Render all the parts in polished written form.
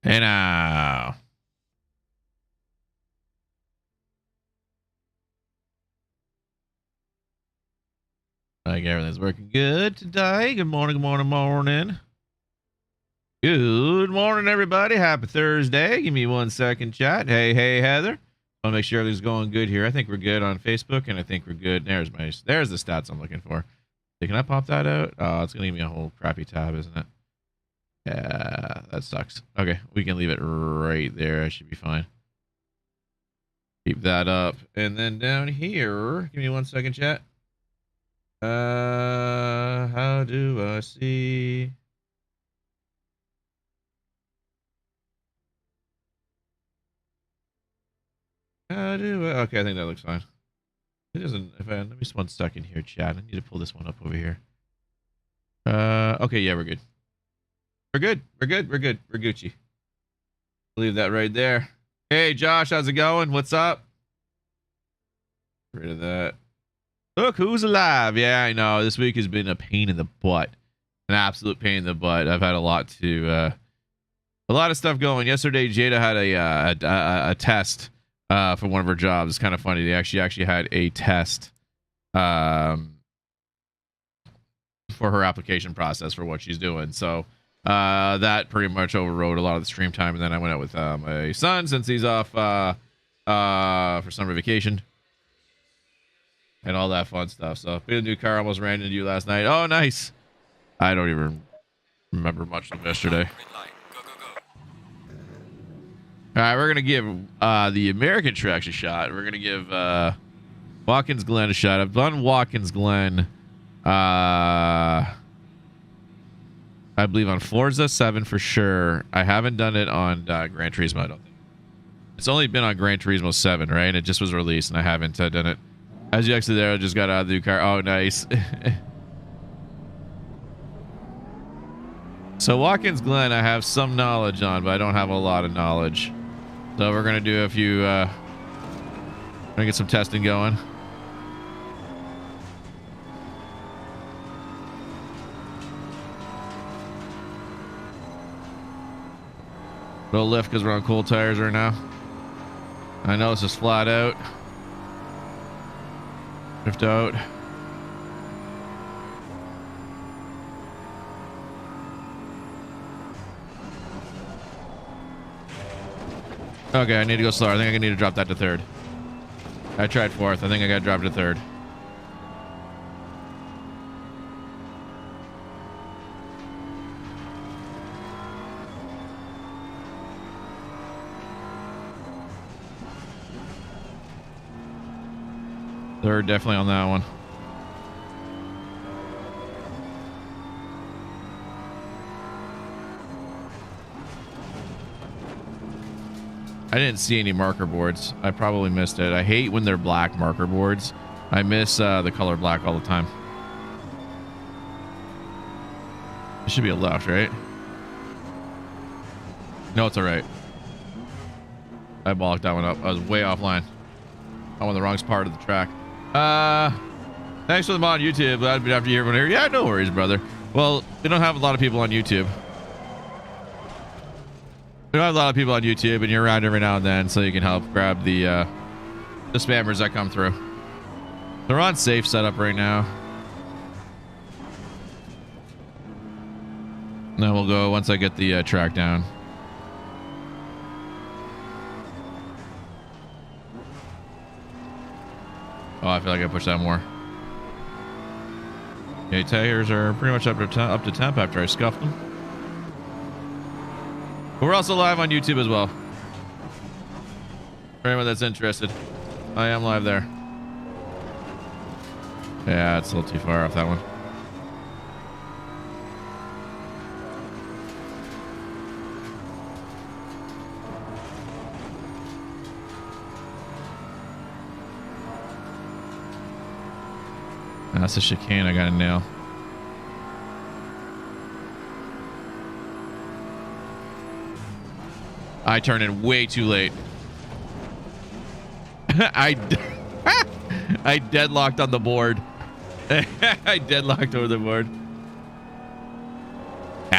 Hey now. Like everything's working good today. Good morning, good morning, morning. Good morning, everybody. Happy Thursday. Give me 1 second, chat. Hey, Heather. I want to make sure everything's going good here. I think we're good on Facebook, and I think we're good. There's the stats I'm looking for. Hey, can I pop that out? Oh, it's gonna give me a whole crappy tab, isn't it? Yeah, that sucks. Okay, we can leave it right there. I should be fine. Keep that up. And then down here, give me 1 second, chat. How do I see? How do I? Okay, I think that looks fine. It doesn't. Let me just 1 second here, chat. I need to pull this one up over here. Okay, yeah, we're good. We're good. We're good. We're good. We're Gucci. Leave that right there. Hey, Josh, how's it going? What's up? Get rid of that. Look who's alive. Yeah, I know. This week has been a pain in the butt. An absolute pain in the butt. I've had a lot of stuff going. Yesterday, Jada had a test for one of her jobs. It's kind of funny. They actually had a test for her application process for what she's doing. So that pretty much overrode a lot of the stream time. And then I went out with my son since he's off for summer vacation. And all that fun stuff. So, a new car almost ran into you last night. Oh, nice. I don't even remember much of yesterday. All right, we're going to give the American tracks a shot. We're going to give Watkins Glen a shot. I've done Watkins Glen, I believe, on Forza 7 for sure. I haven't done it on Gran Turismo, I don't think. It's only been on Gran Turismo 7, right? It just was released, and I haven't done it. As you exit there, I just got out of the new car. Oh, nice. So Watkins Glen, I have some knowledge on, but I don't have a lot of knowledge. So we're going to do a few... we're going to get some testing going. Little lift because we're on cold tires right now. I know this is flat out. Drift out. Okay, I need to go slower. I think I need to drop that to third. I tried fourth. I think I got to drop it to third. Third, definitely on that one. I didn't see any marker boards. I probably missed it. I hate when they're black marker boards. I miss the color black all the time. It should be a left, right? No, it's all right. I bollocked that one up. I was way offline. I'm on the wrong part of the track. Thanks for the mod on YouTube. Glad to be after you everyone here. Yeah, no worries, brother. Well, we don't have a lot of people on YouTube. We don't have a lot of people on YouTube, and you're around every now and then, so you can help grab the spammers that come through. They're on safe setup right now. Then we'll go once I get the track down. Oh, I feel like I pushed that more. Okay, tires are pretty much up to temp after I scuffed them. But we're also live on YouTube as well. For anyone that's interested, I am live there. Yeah, it's a little too far off that one. That's a chicane I gotta nail. I turned in way too late. I deadlocked on the board. I deadlocked over the board.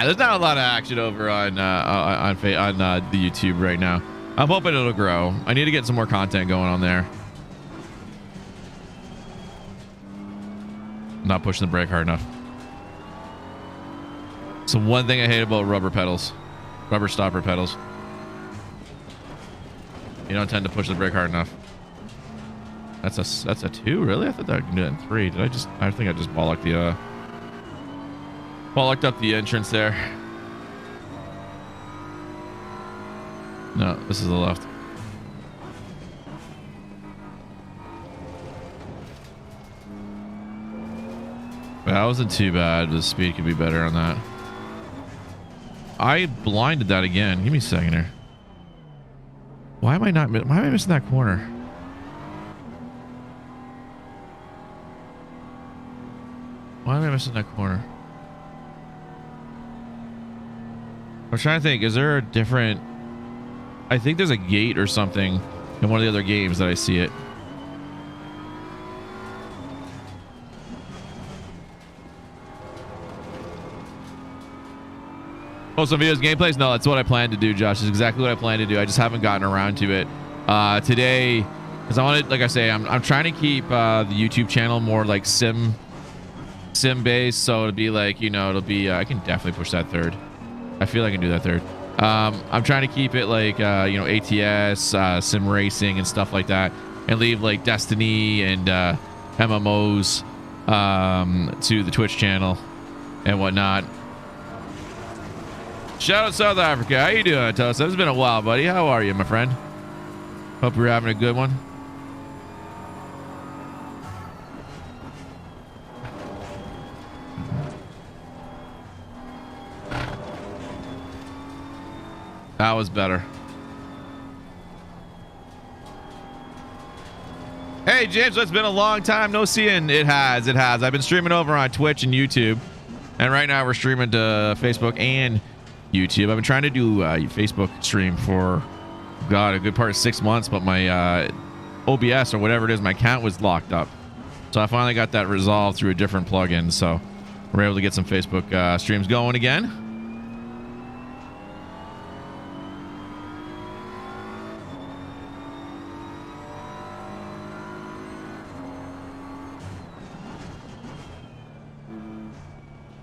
Yeah, there's not a lot of action over on the YouTube right now. I'm hoping it'll grow. I need to get some more content going on there. Not pushing the brake hard enough. So one thing I hate about rubber stopper pedals. You don't tend to push the brake hard enough. That's a 2, really? I thought that I could do it in 3. I think I just bollocked up the entrance there. No, this is the left. That wasn't too bad. The speed could be better on that. I blinded that again. Give me a second here. Why am I missing that corner? Why am I missing that corner? I'm trying to think. Is there a different... I think there's a gate or something in one of the other games that I see it. Oh, some videos gameplays? No, that's what I plan to do, Josh. It's exactly what I plan to do. I just haven't gotten around to it today, because I wanted, like I say, I'm trying to keep the YouTube channel more like sim based. So it'll be like, you know, it'll be I can definitely push that third. I feel I can do that third. I'm trying to keep it like you know, ATS, SimRacing and stuff like that, and leave like Destiny and MMOs to the Twitch channel and whatnot. Shout out South Africa. How you doing, Tosa? It's been a while, buddy. How are you, my friend? Hope you're having a good one. That was better. Hey, James, it's been a long time no seeing. It has. I've been streaming over on Twitch and YouTube, and right now we're streaming to Facebook and YouTube. I've been trying to do a Facebook stream for, God, a good part of 6 months, but my OBS or whatever it is, my account was locked up. So I finally got that resolved through a different plugin, so we're able to get some Facebook streams going again.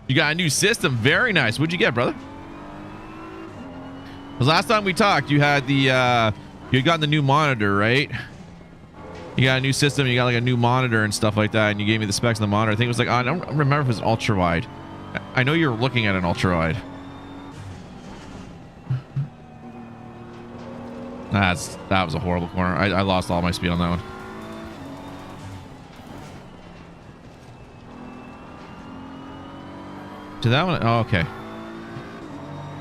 You got a new system. Very nice. What'd you get, brother? Because last time we talked, you had the you had gotten the new monitor, right? You got a new system, you got like a new monitor and stuff like that, and you gave me the specs of the monitor. I think it was like, I don't remember if it was ultra wide. I know you're looking at an ultra wide. That was a horrible corner. I lost all my speed on that one. To that one? Oh, okay.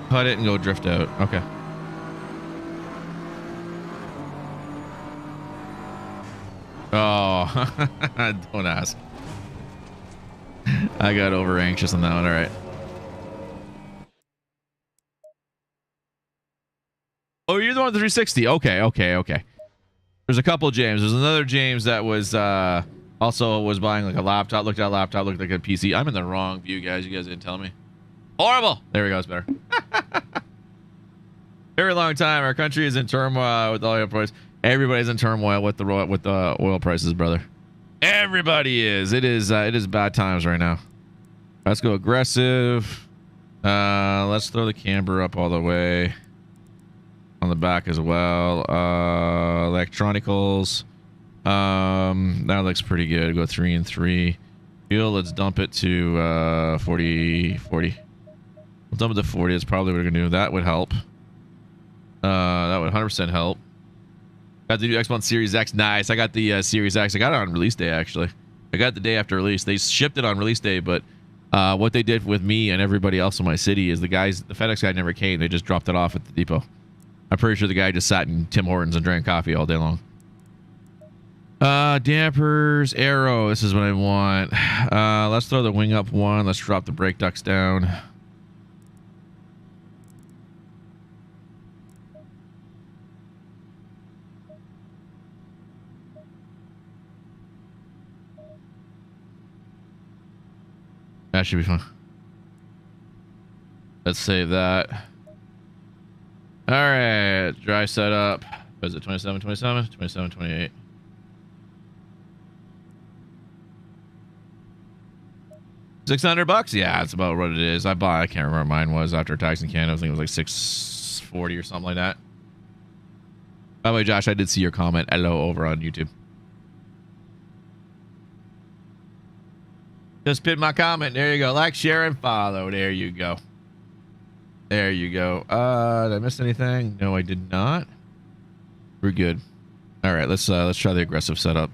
Cut it and go drift out. Okay. Oh, don't ask. I got over anxious on that one. All right. Oh, you're the one with the 360. Okay. There's a couple James. There's another James that was also was buying like a laptop. Looked at a laptop. Looked like a PC. I'm in the wrong view, guys. You guys didn't tell me. Horrible. There we go. It's better. Very long time. Our country is in turmoil with the oil price. Everybody's in turmoil with the oil prices, brother. Everybody is. It is bad times right now. Let's go aggressive. Let's throw the camber up all the way on the back as well. Electronicals. That looks pretty good. Go 3 and 3. Fuel. Let's dump it to 40. We'll dump it to 40. That's probably what we're gonna do. That would help. That would 100% help. Got the new Xbox Series X. Nice. I got the Series X. I got it on release day, actually. I got it the day after release. They shipped it on release day, but what they did with me and everybody else in my city is the FedEx guy never came. They just dropped it off at the depot. I'm pretty sure the guy just sat in Tim Hortons and drank coffee all day long. Dampers, aero. This is what I want. Let's throw the wing up one. Let's drop the brake ducts down. That should be fun. Let's save that. All right, dry setup. What is it? 27, 27, 27, 28. $600? Yeah, that's about what it is. I can't remember what mine was after tax in Canada. I think it was like 640 or something like that. By the way, Josh, I did see your comment. Hello over on YouTube. Just pinned my comment. There you go. Like, share, and follow. There you go. There you go. Did I miss anything? No, I did not. We're good. All right, let's try the aggressive setup.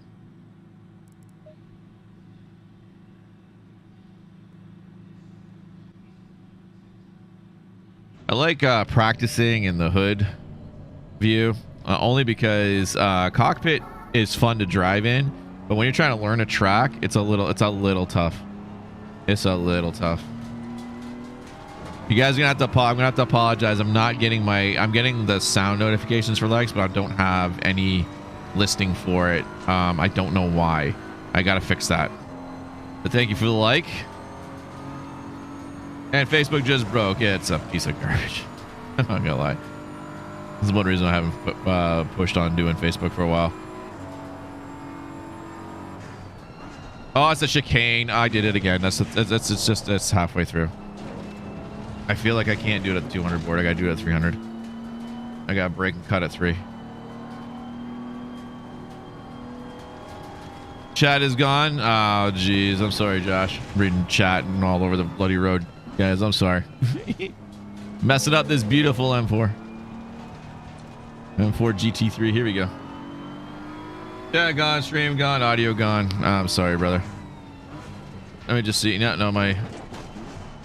I like practicing in the hood view, only because cockpit is fun to drive in, but when you're trying to learn a track, it's a little tough. It's a little tough. You guys are gonna have to I'm gonna have to apologize. I'm getting the sound notifications for likes, but I don't have any listing for it. I don't know why. I gotta fix that. But thank you for the like. And Facebook just broke. Yeah, it's a piece of garbage. I'm not gonna lie. This is one reason I haven't pushed on doing Facebook for a while. Oh, it's a chicane. I did it again. It's halfway through. I feel like I can't do it at the 200 board. I gotta do it at 300. I gotta break and cut at 3. Chat is gone. Oh, jeez. I'm sorry, Josh. I'm reading chat and all over the bloody road. Guys, I'm sorry. Messing up this beautiful M4. M4 GT3. Here we go. Yeah, gone. Stream gone. Audio gone. I'm sorry, brother. Let me just see. No, my...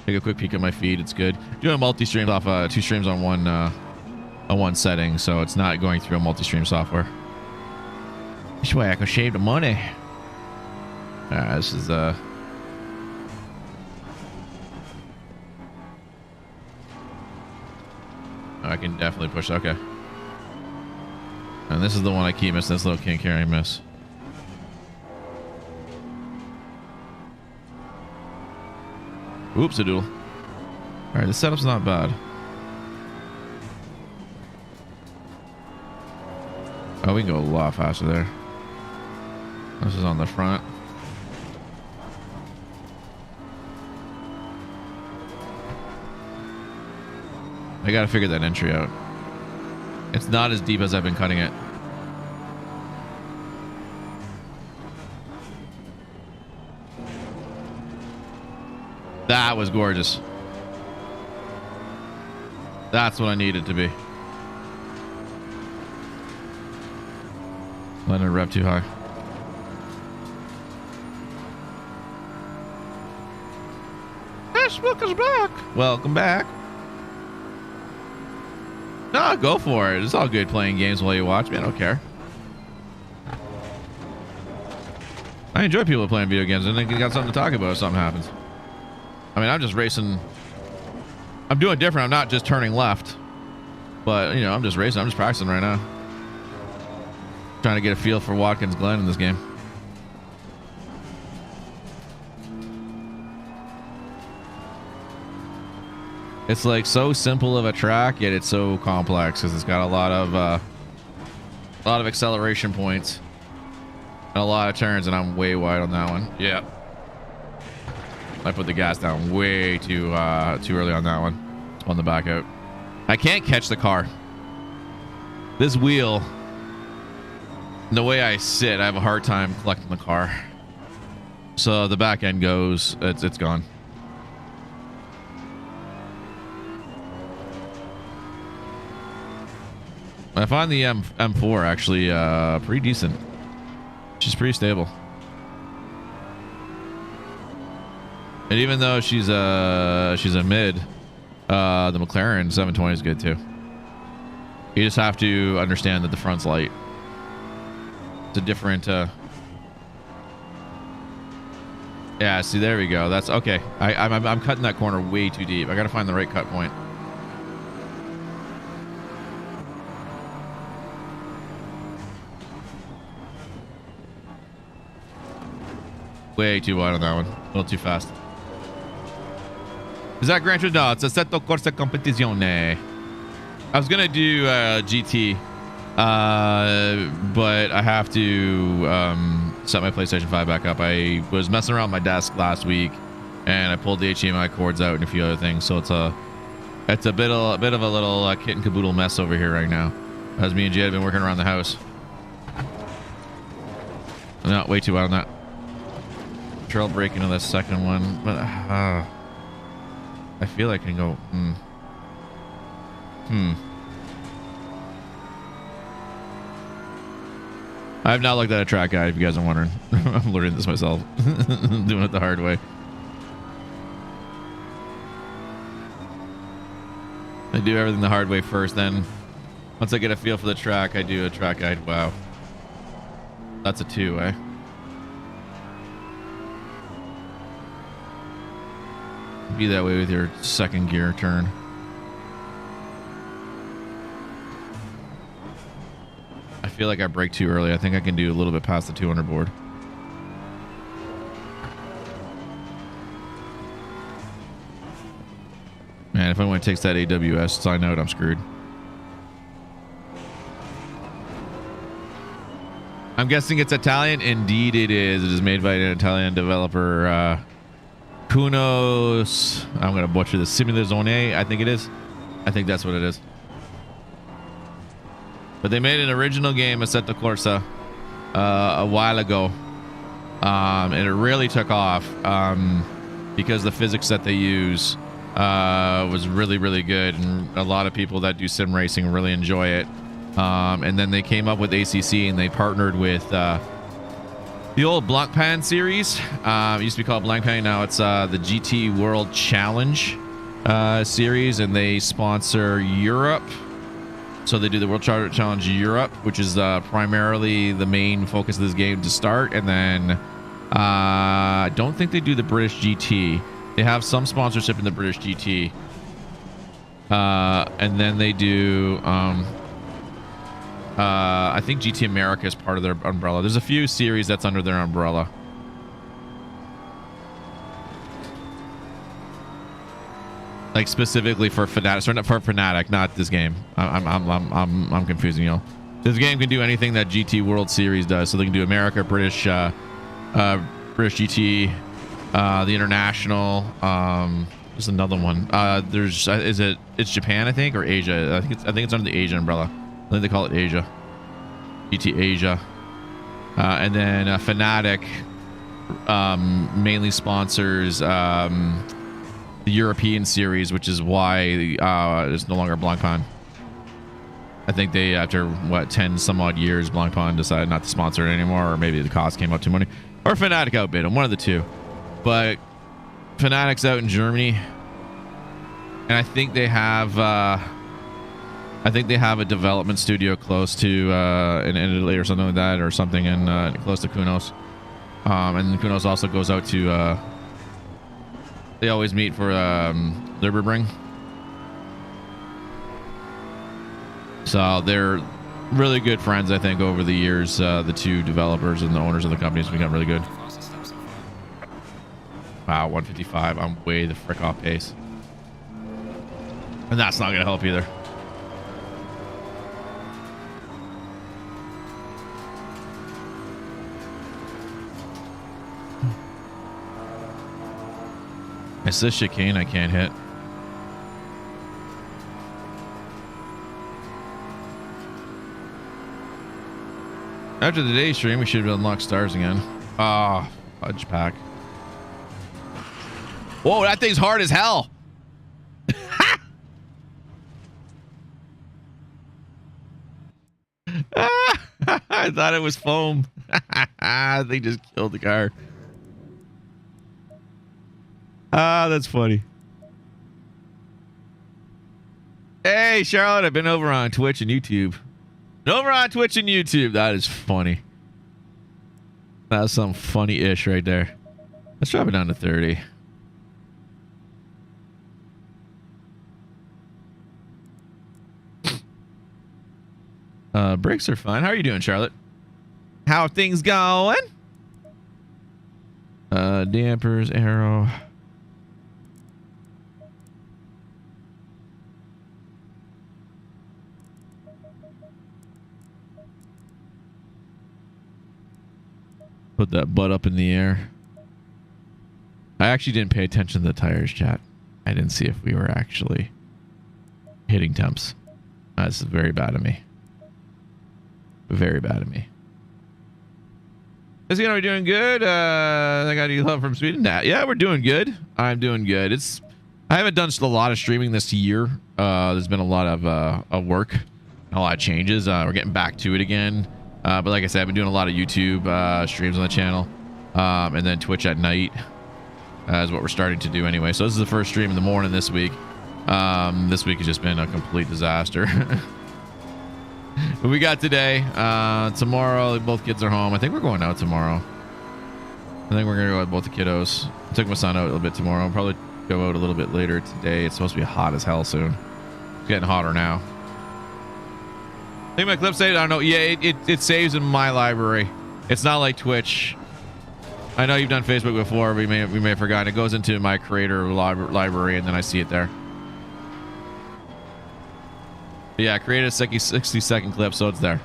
Take a quick peek at my feed. It's good. Doing multi-streams off 2 streams on one setting, so it's not going through a multi-stream software. This way I can shave the money. This is I can definitely push. Okay. And this is the one I keep missing. This little kink here I miss. Oops, a doodle. All right, the setup's not bad. Oh, we can go a lot faster there. This is on the front. I gotta figure that entry out. It's not as deep as I've been cutting it. That was gorgeous. That's what I needed to be. Letting it rev too high. Yes, welcome back. Welcome back. No, go for it. It's all good playing games while you watch me. I don't care. I enjoy people playing video games and then you got something to talk about if something happens. I mean, I'm just racing. I'm doing different. I'm not just turning left. But, you know, I'm just racing. I'm just practicing right now. Trying to get a feel for Watkins Glen in this game. It's like so simple of a track, yet it's so complex because it's got a lot of acceleration points and a lot of turns, and I'm way wide on that one. Yeah. I put the gas down way too early on that one. On the back out. I can't catch the car. This wheel, the way I sit, I have a hard time collecting the car. So the back end goes, it's gone. I find the M4 actually pretty decent. She's pretty stable. And even though she's a mid, the McLaren 720 is good too. You just have to understand that the front's light. It's a different yeah, see, there we go. That's okay. I'm cutting that corner way too deep. I gotta find the right cut point. Way too wide on that one. A little too fast. Is that Gran Turismo? No, it's Assetto Corsa Competizione. I was gonna do GT, but I have to set my PlayStation 5 back up. I was messing around with my desk last week, and I pulled the HDMI cords out and a few other things. So it's a bit of a little kit and caboodle mess over here right now, as me and Jay have been working around the house. No, way too out on that. Trail break into the second one, but I feel I can go. I have not looked at a track guide, if you guys are wondering. I'm learning this myself. I'm doing it the hard way. I do everything the hard way first, then once I get a feel for the track, I do a track guide. Wow. That's a 2, eh? Be that way with your second gear turn. I feel like I brake too early. I think I can do a little bit past the 200 board. Man, if anyone takes that AWS sign out, I'm screwed. I'm guessing it's Italian. Indeed it is. It is made by an Italian developer. Kunos. I'm going to butcher the Simulazione. I think it is. I think that's what it is. But they made an original game, Assetto Corsa, a while ago. And it really took off because the physics that they use was really, really good. And a lot of people that do sim racing really enjoy it. And then they came up with ACC and they partnered with the old Blancpain series. It used to be called Blancpain. Now it's the GT World Challenge series, and they sponsor Europe. So they do the World Challenge Europe, which is primarily the main focus of this game to start. And then I don't think they do the British GT. They have some sponsorship in the British GT. And then they do... I think GT America is part of their umbrella. There's a few series that's under their umbrella. Like specifically for Fnatic, sorry, not for Fnatic, not this game. I'm confusing you all. This game can do anything that GT World Series does. So they can do America, British GT, the International. There's another one. It's Japan, I think, or Asia. I think it's under the Asia umbrella. I think they call it Asia. GT Asia. And then Fnatic mainly sponsors the European series, which is why it's no longer Blancpain. I think they, after what, 10 some odd years, Blancpain decided not to sponsor it anymore, or maybe the cost came up too money, or Fnatic outbid them, one of the two. But Fnatic's out in Germany, and I think they have a development studio close to in Italy or something like that, or something in close to Kunos. And Kunos also goes out to they always meet for Nürburgring. So they're really good friends, I think, over the years. The two developers and the owners of the company have become really good. Wow, 155. I'm way the frick off pace. And that's not going to help either. It's this chicane I can't hit. After the day stream, we should unlock stars again. Ah, fudge pack. Whoa, that thing's hard as hell. I thought it was foam. They just killed the car. Ah, that's funny. Hey, Charlotte, I've been over on Twitch and YouTube. That is funny. That's some funny-ish right there. Let's drop it down to 30. Brakes are fine. How are you doing, Charlotte? How are things going? Dampers, aero. Put that butt up in the air. I actually didn't pay attention to the tires, chat. I didn't see if we were actually hitting temps. That's very bad of me. Very bad of me. Is he gonna be doing good? I got any love from Sweden? Nah, yeah, we're doing good. I'm doing good. I haven't done a lot of streaming this year. There's been a lot of work, a lot of changes. We're getting back to it again. But like I said, I've been doing a lot of YouTube streams on the channel, and then Twitch at night is what we're starting to do anyway. So this is the first stream in the morning this week. This week has just been a complete disaster. But we got today. Tomorrow, both kids are home. I think we're going out tomorrow. I think we're gonna go with both the kiddos. I took my son out a little bit tomorrow. I'll probably go out a little bit later today. It's supposed to be hot as hell soon. It's getting hotter now. I think my clip saved. I don't know. Yeah, it saves in my library. It's not like Twitch. I know you've done Facebook before. We may have forgotten. It goes into my creator library, and then I see it there. But yeah, I created a 60-second clip, so it's there.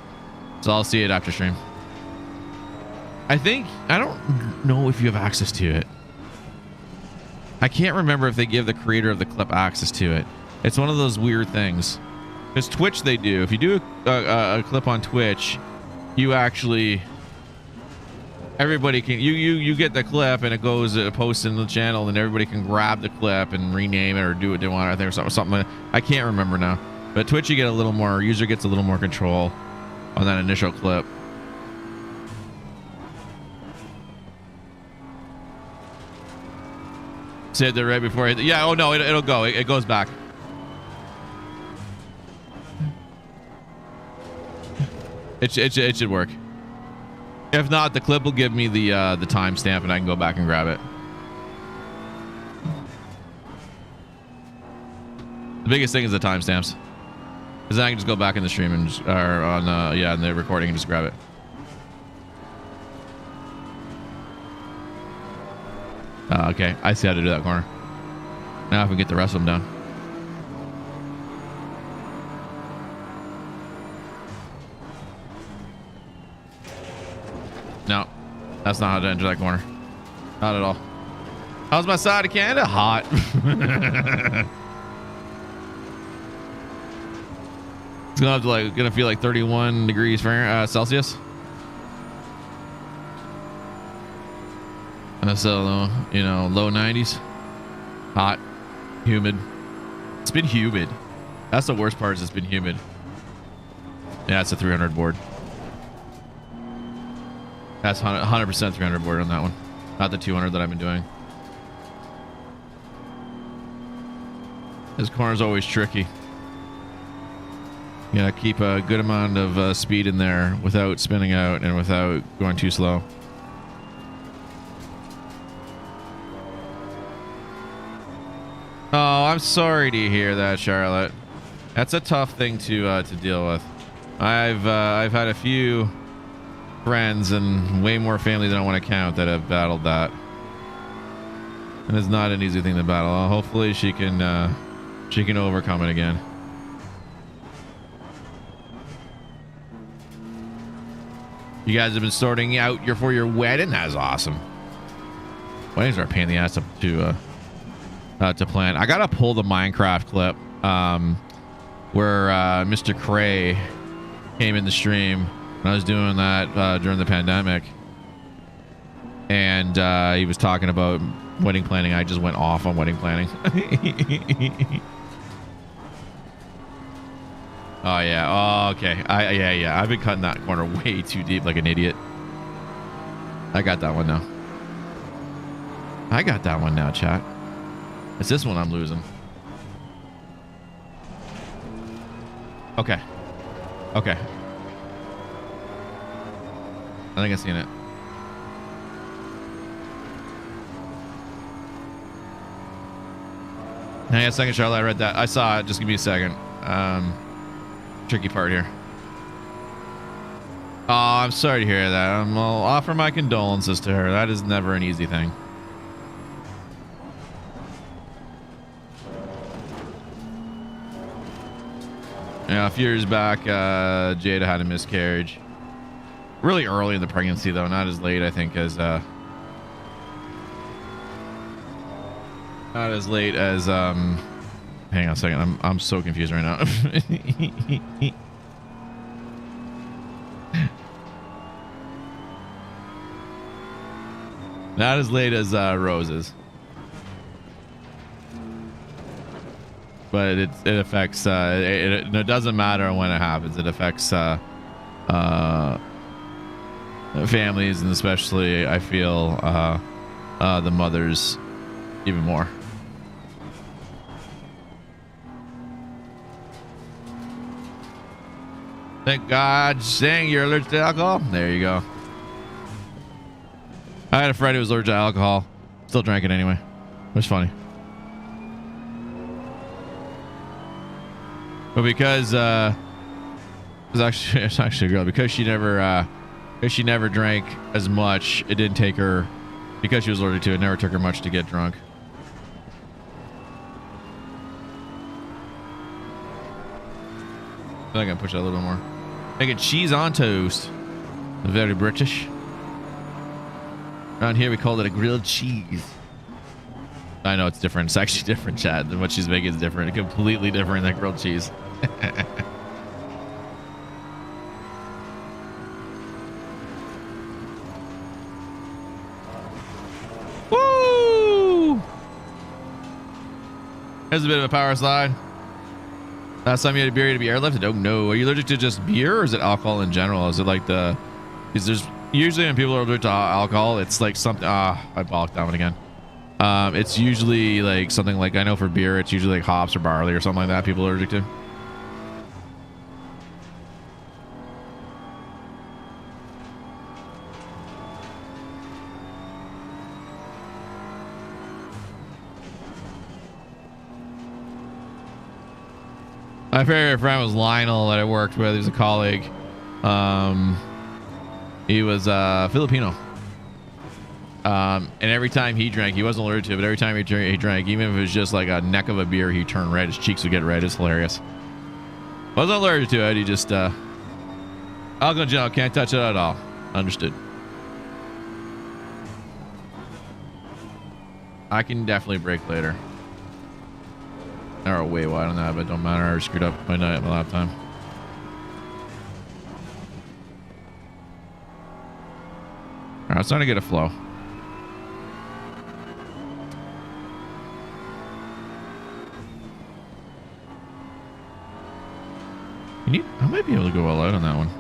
So I'll see it after stream. I don't know if you have access to it. I can't remember if they give the creator of the clip access to it. It's one of those weird things. Because Twitch, they do. If you do a clip on Twitch, you actually, everybody can, you get the clip and it goes, posts in the channel, and everybody can grab the clip and rename it or do what they want. I think or something. I can't remember now. But Twitch, you get a little more, user gets a little more control on that initial clip. Said they're right before. Yeah. Oh no, it'll go. It goes back. It should work. If not, the clip will give me the timestamp, and I can go back and grab it. The biggest thing is the timestamps, because then I can just go back in the stream and just, or on in the recording and just grab it. Okay, I see how to do that corner. Now if we get the rest of them down. No, that's not how to enter that corner. Not at all. How's my side of Canada? Hot. It's gonna feel like 31 degrees Fahrenheit, Celsius. So, you know, low 90s. Hot. Humid. It's been humid. That's the worst part, is it's been humid. Yeah, it's a 300 board. That's 100% 300 board on that one. Not the 200 that I've been doing. This corner's always tricky. You gotta keep a good amount of speed in there without spinning out and without going too slow. Oh, I'm sorry to hear that, Charlotte. That's a tough thing to deal with. I've had a few friends and way more family than I want to count that have battled that, and it's not an easy thing to battle. Hopefully, she can overcome it again. You guys have been sorting out for your wedding. That's awesome. Weddings are a pain in the ass to plan. I gotta pull the Minecraft clip where Mr. Cray came in the stream when I was doing that during the pandemic, and he was talking about wedding planning. I just went off on wedding planning. Oh yeah. Oh, okay. Yeah. I've been cutting that corner way too deep like an idiot. I got that one now. Chat. It's this one I'm losing. Okay. I think I've seen it. Hang on a second, Charlotte. I read that. I saw it. Just give me a second. Tricky part here. Oh, I'm sorry to hear that. I'll offer my condolences to her. That is never an easy thing. Yeah, a few years back, Jada had a miscarriage. Really early in the pregnancy, though, not as late, I think, as not as late as hang on a second, I'm so confused right now. Not as late as Rose's. But it affects it doesn't matter when it happens. It affects families, and especially I feel the mothers even more. Thank God, saying you're allergic to alcohol. There you go. I had a friend who was allergic to alcohol. Still drank it anyway. It was funny. But because it's actually a girl, because she never drank as much, it didn't take her, because she was allergic to it, never took her much to get drunk. I think I can push that a little bit more. Making cheese on toast. Very British. Around here we call it a grilled cheese. I know it's different. It's actually different, Chad. Than what she's making is different. Completely different than grilled cheese. Woo! There's a bit of a power slide. Last time you had a beer to be airlifted? Oh no. Are you allergic to just beer, or is it alcohol in general? Is it like the... Because there's... Usually when people are allergic to alcohol, it's like something... I balked that one again. It's usually like something like... I know for beer, it's usually like hops or barley or something like that people are allergic to. My favorite friend was Lionel that I worked with. He was a colleague. He was Filipino. And every time he drank, he wasn't allergic to it, but every time he drank, even if it was just like a neck of a beer, he turned red. His cheeks would get red. It's hilarious. Wasn't allergic to it. He just, alcohol in general, can't touch it at all. Understood. I can definitely break later. Arrow way wide on that, but don't matter. I screwed up my night, my lap time. All right, it's starting to get a flow. I might be able to go all out on that one.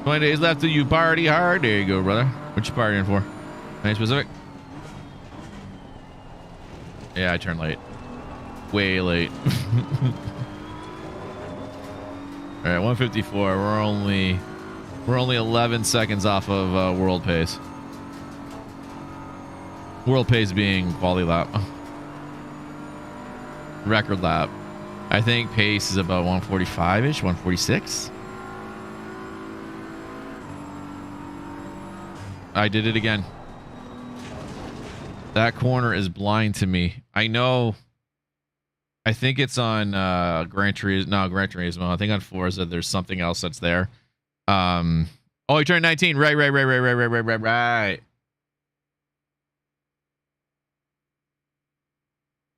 "20 days left till you party hard." There you go, brother. What you partying for? Any specific? Yeah, I turned late. Way late. All right, 154. We're only 11 seconds off of world pace. World pace being quality lap. Record lap. I think pace is about 145-ish, 146. I did it again. That corner is blind to me. I know. I think it's on Gran Turismo. No, Gran Turismo. I think on Forza there's something else that's there. Oh, he turned 19. Right.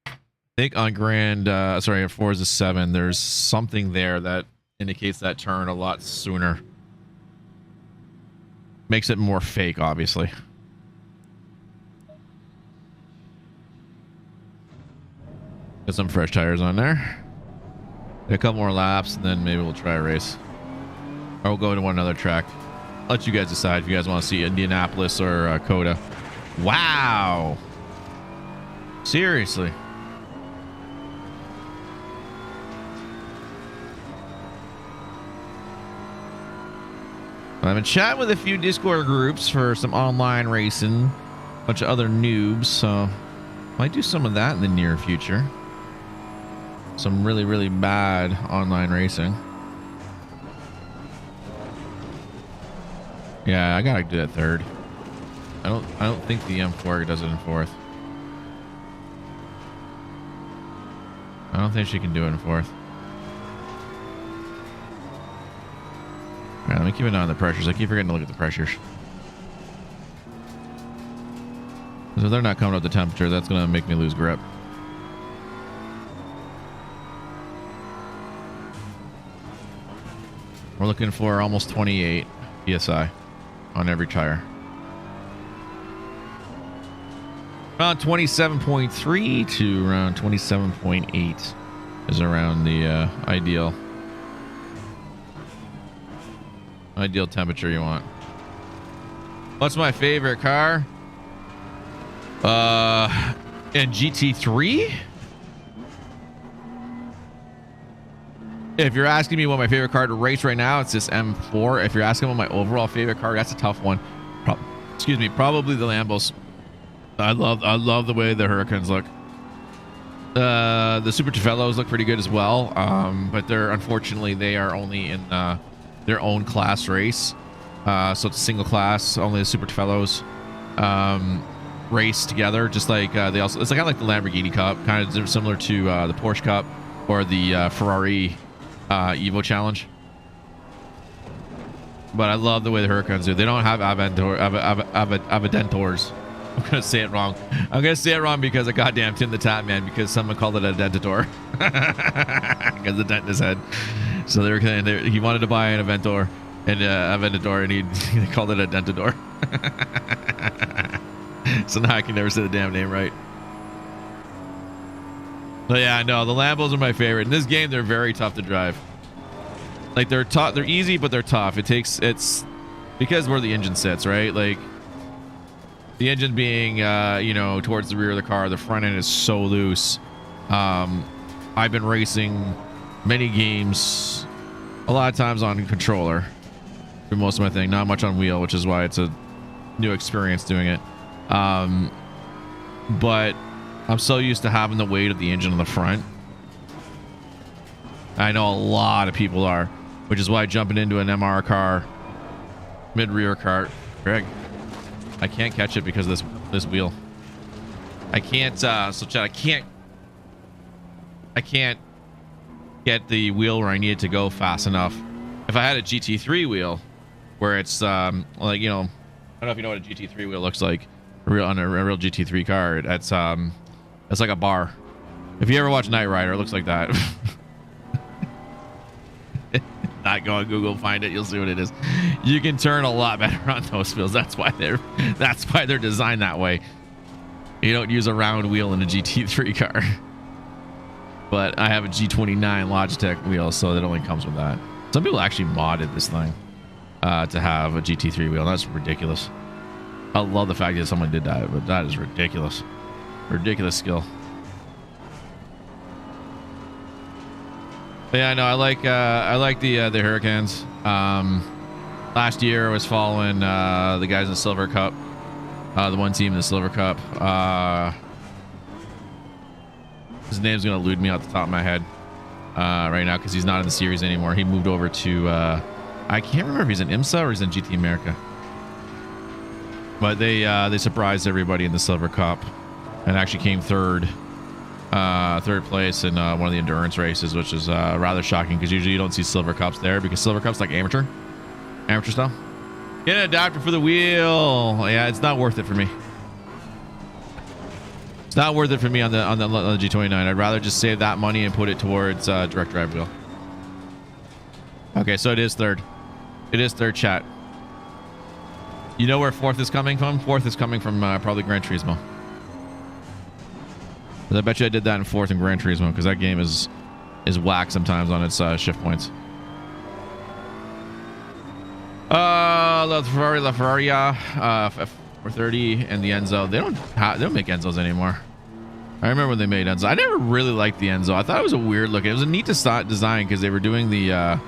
I think on on Forza 7, there's something there that indicates that turn a lot sooner. Makes it more fake, obviously. Get some fresh tires on there. Get a couple more laps, and then maybe we'll try a race. Or we'll go to one other track. I'll let you guys decide if you guys want to see Indianapolis or Coda. Wow. Seriously. I've been chatting with a few Discord groups for some online racing. A bunch of other noobs, so might do some of that in the near future. Some really, really bad online racing. Yeah, I gotta do that third. I don't think the M4 does it in fourth. I don't think she can do it in fourth. All right, let me keep an eye on the pressures. I keep forgetting to look at the pressures. So if they're not coming up the temperature, that's gonna make me lose grip. We're looking for almost 28 PSI on every tire. Around 27.3 to around 27.8 is around the ideal temperature you want. What's my favorite car? And GT3? If you're asking me what my favorite car to race right now, it's this M4. If you're asking what my overall favorite car, that's a tough one. Excuse me, probably the Lambos. I love the way the Hurricanes look. The Super Tufellos look pretty good as well, but unfortunately they are only in their own class race. So it's a single class. Only the Super Tufellos race together. Just like it's kind of like the Lamborghini Cup, kind of similar to the Porsche Cup or the Ferrari Evo Challenge. But I love the way the Hurricanes do. They don't have Aventadors. I'm gonna say it wrong. I'm gonna say it wrong because I goddamn Tim the Tap Man, because someone called it a Dentator because the dent in his head. So he wanted to buy an Aventador and he called it a Dentador. So now I can never say the damn name right. But yeah, no, the Lambos are my favorite. In this game, they're very tough to drive. Like they're tough, they're easy, but they're tough. It's because where the engine sits, right? Like the engine being, towards the rear of the car, the front end is so loose. I've been racing many games, a lot of times on controller for most of my thing, not much on wheel, which is why it's a new experience doing it. But I'm so used to having the weight of the engine on the front. I know a lot of people are, which is why jumping into an MR car, mid-rear cart, Greg, I can't catch it because of this wheel. I can't, so Chad, I can't get the wheel where I need it to go fast enough. If I had a GT3 wheel, where it's like, I don't know if you know what a GT3 wheel looks like, on a real GT3 car. It's like a bar. If you ever watch Knight Rider, it looks like that. Not go on Google, find it, you'll see what it is. You can turn a lot better on those wheels. That's why they're designed that way. You don't use a round wheel in a GT3 car. But I have a G29 Logitech wheel, so it only comes with that. Some people actually modded this thing to have a GT3 wheel. That's ridiculous. I love the fact that someone did that, but that is ridiculous. Ridiculous skill. But yeah, no, I like the Hurricanes. Last year I was following the guys in the Silver Cup, the one team in the Silver Cup. His name's gonna elude me off the top of my head right now because he's not in the series anymore. He moved over to I can't remember if he's in IMSA or he's in GT America. But they surprised everybody in the Silver Cup and actually came third place in one of the endurance races, which is rather shocking because usually you don't see Silver Cups there because Silver Cups like amateur style. Get an adapter for the wheel. Yeah, it's not worth it for me. It's not worth it for me on the G29. I'd rather just save that money and put it towards direct drive wheel. Okay, so it is third. It is third, chat. You know where fourth is coming from? Fourth is coming from probably Gran Turismo. But I bet you I did that in fourth in Gran Turismo because that game is whack sometimes on its shift points. La Ferrari, 430 and the Enzo. They don't make Enzos anymore. I remember when they made Enzo. I never really liked the Enzo. I thought it was a weird look. It was a neat design because they were doing the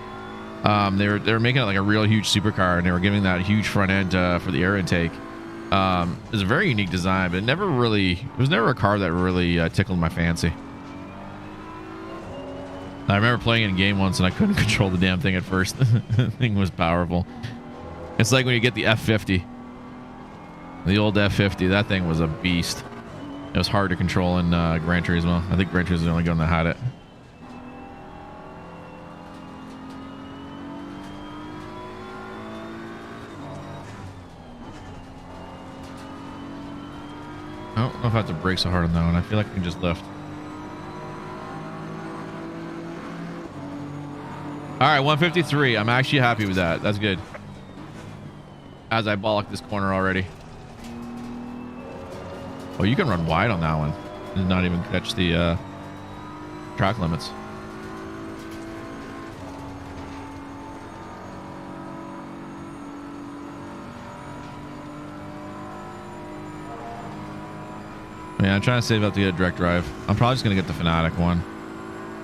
they were making it like a real huge supercar and they were giving that huge front end for the air intake. It was a very unique design, but it was never a car that really tickled my fancy. I remember playing it in game once and I couldn't control the damn thing at first. The thing was powerful. It's like when you get the F50. The old F50. That thing was a beast. It was hard to control in Gran Turismo. I think Gran Turismo is the only gun that had it. I don't know if I have to brake so hard on that one. I feel like I can just lift. All right, 153. I'm actually happy with that. That's good. As I bollock this corner already. Oh, you can run wide on that one and not even catch the track limits. Yeah, I'm trying to save up to get a direct drive. I'm probably just going to get the Fanatic one.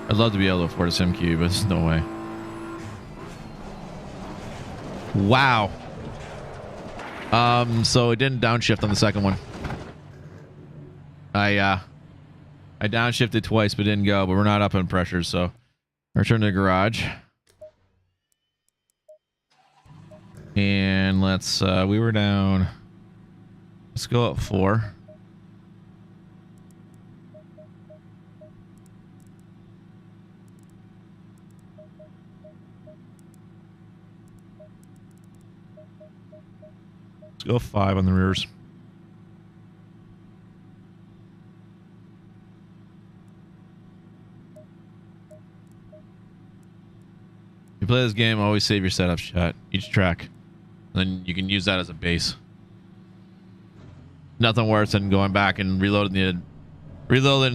I'd love to be able to afford a SimQ, but there's no way. Wow. So it didn't downshift on the second one. I downshifted twice, but didn't go. But we're not up on pressures, so return to the garage. And let's. We were down. Let's go up 4. Let's go 5 on the rears. You play this game, always save your setups, chat. Each track. Then you can use that as a base. Nothing worse than going back and reloading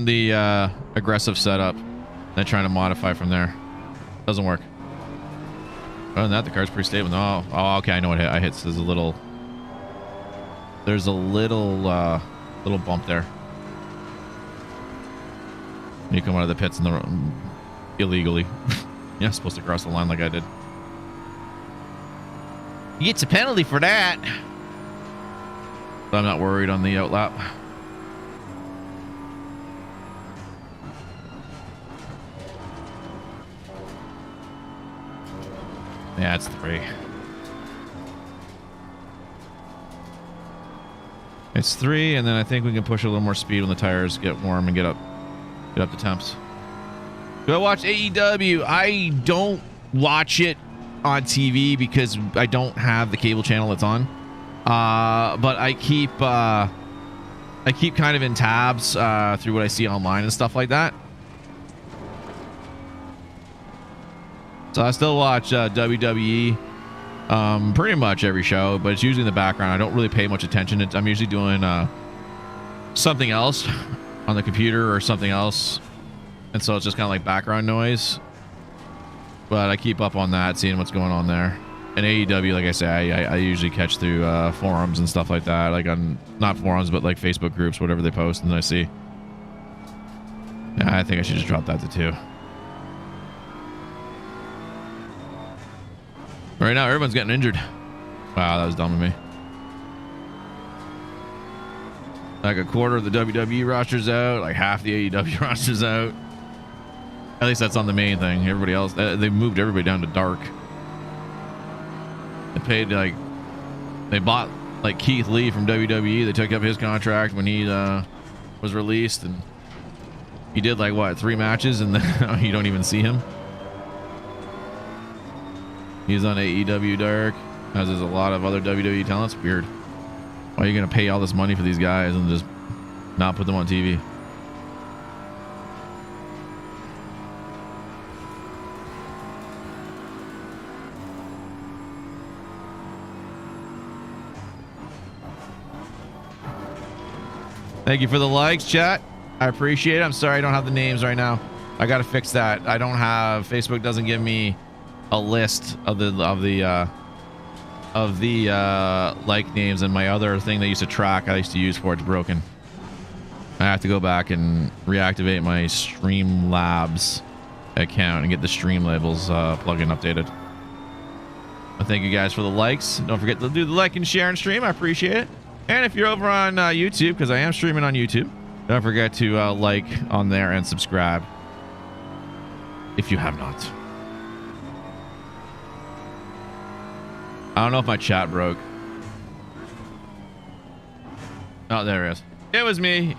the aggressive setup, then trying to modify from there. Doesn't work. Other than that, the car's pretty stable. No, oh, okay, I know what I hit. There's a little bump there. You come out of the pits in the illegally. You're not supposed to cross the line like I did. You get a penalty for that. But I'm not worried on the outlap. Yeah, it's 3. It's 3, and then I think we can push a little more speed when the tires get warm and get up to temps. Do I watch AEW? I don't watch it on TV because I don't have the cable channel it's on. But I keep kind of in tabs through what I see online and stuff like that. So I still watch WWE pretty much every show, but it's usually in the background. I don't really pay much attention. I'm usually doing something else on the computer or something else. And so it's just kind of like background noise. But I keep up on that, seeing what's going on there. And AEW, like I say, I usually catch through forums and stuff like that. Like on, not forums, but like Facebook groups, whatever they post, and I see. Yeah, I think I should just drop that to 2. Right now, everyone's getting injured. Wow, that was dumb of me. Like a quarter of the WWE roster's out. Like half the AEW roster's out. At least that's on the main thing. Everybody else, they moved everybody down to dark. They paid like, they bought like Keith Lee from WWE. They took up his contract when he was released, and he did like what, 3 matches, and then you don't even see him. He's on AEW Dark, as is a lot of other WWE talents. Weird. Why are you gonna pay all this money for these guys and just not put them on TV? Thank you for the likes, chat. I appreciate it. I'm sorry I don't have the names right now. I gotta fix that. I don't have, Facebook doesn't give me a list of the like names, and my other thing they used to track I used to use for it's broken. I have to go back and reactivate my Streamlabs account and get the stream labels plugin updated. But thank you guys for the likes. Don't forget to do the like and share and stream. I appreciate it. And if you're over on YouTube, because I am streaming on YouTube, don't forget to like on there and subscribe if you have not. I don't know if my chat broke. Oh, there it is. It was me.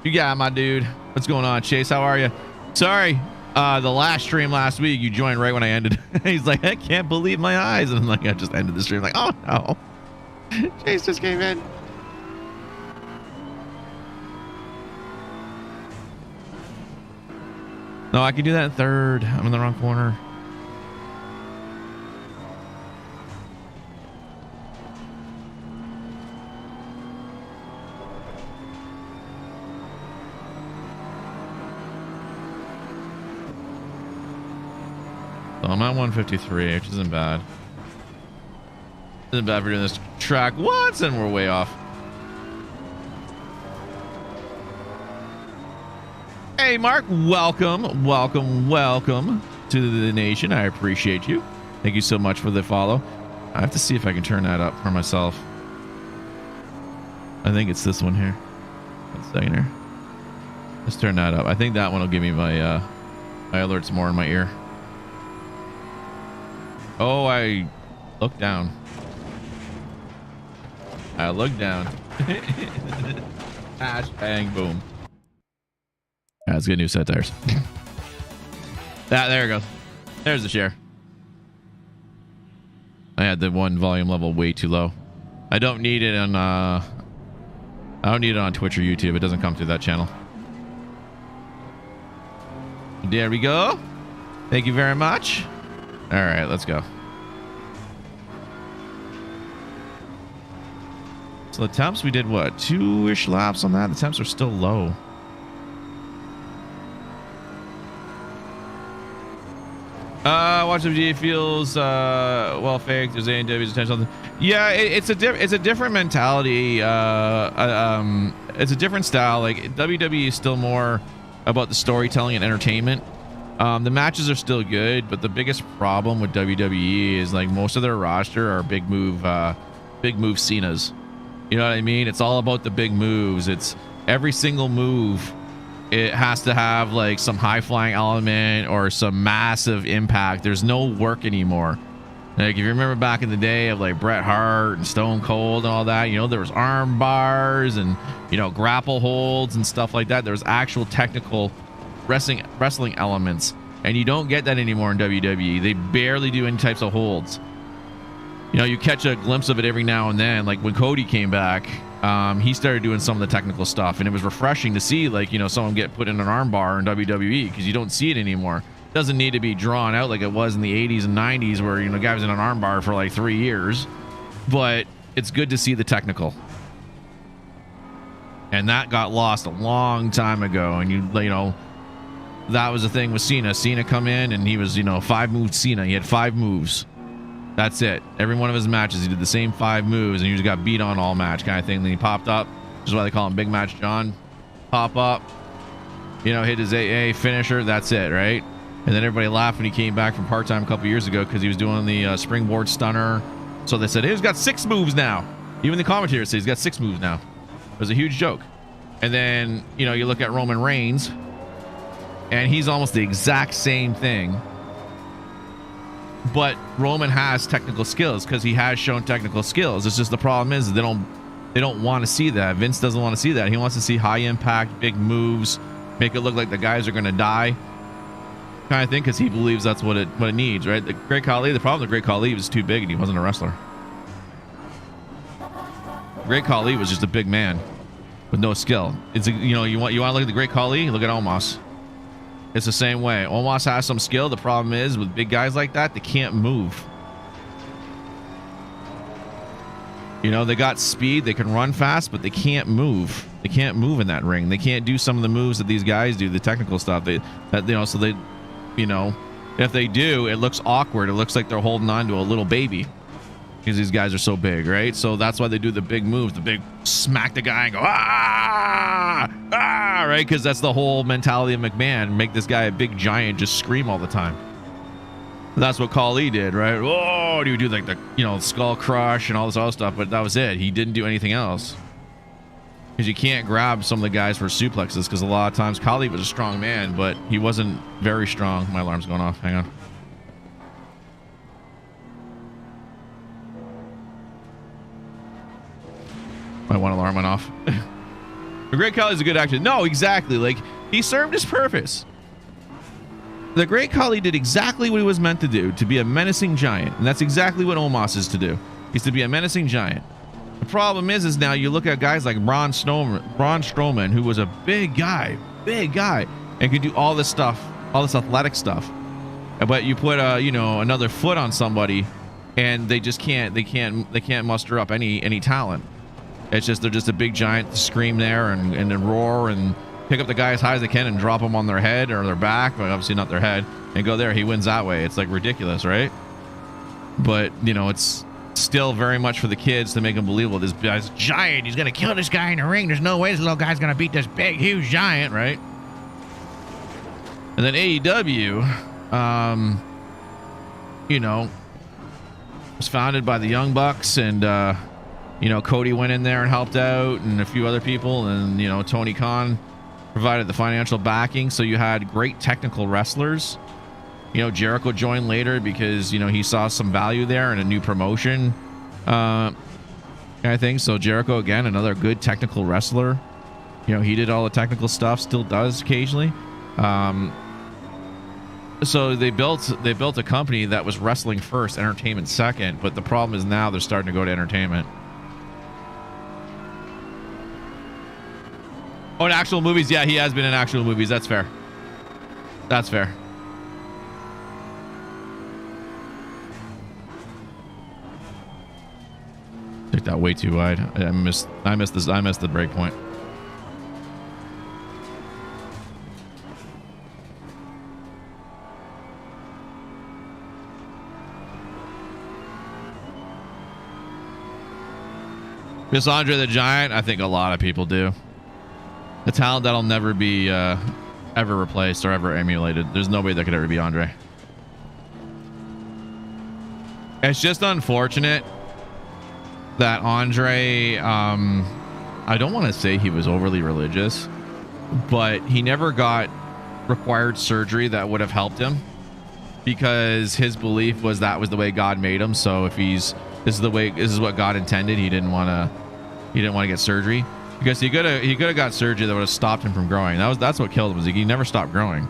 You got my dude. What's going on, Chase? How are you? Sorry. The last stream last week, you joined right when I ended. He's like, I can't believe my eyes. And I'm like, I just ended the stream. Like, oh no. Chase just came in. No, I can do that in third. I'm in the wrong corner. So I'm at 153, which isn't bad. Isn't bad for doing this track once, and we're way off. Hey, Mark, welcome, welcome, welcome to the nation. I appreciate you. Thank you so much for the follow. I have to see if I can turn that up for myself. I think it's this one here. 1 second here. Let's turn that up. I think that one will give me my my alerts more in my ear. Oh, I looked down. I looked down. Bang, boom. Let's get new set tires. There it goes. There's the share. I had the one volume level way too low. I don't need it on I don't need it on Twitch or YouTube. It doesn't come through that channel. There we go. Thank you very much. All right, let's go. So the temps, we did what? 2-ish laps on that. The temps are still low. Watch the feels well faked. There's A&W's attention. Yeah, it's a different mentality. It's a different style. Like WWE is still more about the storytelling and entertainment. The matches are still good, but the biggest problem with WWE is like most of their roster are big move Cenas. You know what I mean? It's all about the big moves. It's every single move. It has to have like some high flying element or some massive impact. There's no work anymore. Like if you remember back in the day of like Bret Hart and Stone Cold and all that, you know, there was arm bars and, you know, grapple holds and stuff like that. There was actual technical wrestling elements, and you don't get that anymore in WWE. They barely do any types of holds. You know, you catch a glimpse of it every now and then. Like when Cody came back, he started doing some of the technical stuff, and it was refreshing to see, like, you know, someone get put in an arm bar in WWE, because you don't see it anymore. It doesn't need to be drawn out like it was in the 80s and 90s where, you know, guy was in an arm bar for like 3 years, but it's good to see the technical. And that got lost a long time ago. And you know, that was the thing with Cena. Cena come in and he was, you know, 5 move Cena. He had 5 moves. That's it. Every one of his matches, he did the same 5 moves, and he just got beat on all match kind of thing. Then he popped up, which is why they call him Big Match John. Pop up, you know, hit his AA finisher. That's it, right? And then everybody laughed when he came back from part-time a couple years ago because he was doing the springboard stunner. So they said, hey, he's got 6 moves now. Even the commentators say he's got 6 moves now. It was a huge joke. And then, you know, you look at Roman Reigns, and he's almost the exact same thing. But Roman has technical skills because he has shown technical skills. It's just the problem is they don't want to see that. Vince doesn't want to see that. He wants to see high impact, big moves, make it look like the guys are going to die, kind of thing, because he believes that's what it needs, right? The Great Khali, the problem with Great Khali was too big and he wasn't a wrestler. Great Khali was just a big man with no skill. It's you know, you want to look at the Great Khali, look at Omos. It's the same way. Omos has some skill. The problem is with big guys like that, they can't move. You know, they got speed, they can run fast, but they can't move. They can't move in that ring. They can't do some of the moves that these guys do, the technical stuff. You know, if they do, it looks awkward. It looks like they're holding on to a little baby because these guys are so big, right? So that's why they do the big moves, the big smack the guy and go, right? Because that's the whole mentality of McMahon. Make this guy a big giant, just scream all the time. That's what Khali did, right? Oh, he would do like the, you know, skull crush and all this other stuff, but that was it. He didn't do anything else. Because you can't grab some of the guys for suplexes, because a lot of times Khali was a strong man, but he wasn't very strong. My alarm's going off. Hang on. My one alarm went off. The Great Khali's a good actor. No, exactly. Like, he served his purpose. The Great Khali did exactly what he was meant to do, to be a menacing giant. And that's exactly what Omos is to do. He's to be a menacing giant. The problem is now you look at guys like Braun Strowman, who was a big guy, and could do all this stuff, all this athletic stuff. But you put you know, another foot on somebody, and they just can't muster up any talent. It's just they're just a big giant to scream there and then roar and pick up the guy as high as they can and drop them on their head or their back, but obviously not their head, and go there. He wins that way. It's like ridiculous, right? But you know, it's still very much for the kids to make them believable. This guy's giant. He's gonna kill this guy in the ring. There's no way this little guy's gonna beat this big, huge giant, right? And then AEW, you know, was founded by the Young Bucks, and you know, Cody went in there and helped out, and a few other people, and you know, Tony Khan provided the financial backing. So you had great technical wrestlers. You know, Jericho joined later because, you know, he saw some value there in a new promotion, I think. So Jericho, again, another good technical wrestler. You know, he did all the technical stuff, still does occasionally. So they built a company that was wrestling first, entertainment second. But the problem is now they're starting to go to entertainment. Oh, in actual movies? Yeah, he has been in actual movies. That's fair. That's fair. Took that way too wide. I missed the break point. Miss Andre the Giant, I think a lot of people do. The talent that'll never be ever replaced or ever emulated. There's nobody that could ever be Andre. It's just unfortunate that Andre, I don't want to say he was overly religious, but he never got required surgery that would have helped him, because his belief was that was the way God made him. So if this is what God intended, he didn't want to get surgery, because he could have got surgery that would have stopped him from growing. That's what killed him, was he never stopped growing.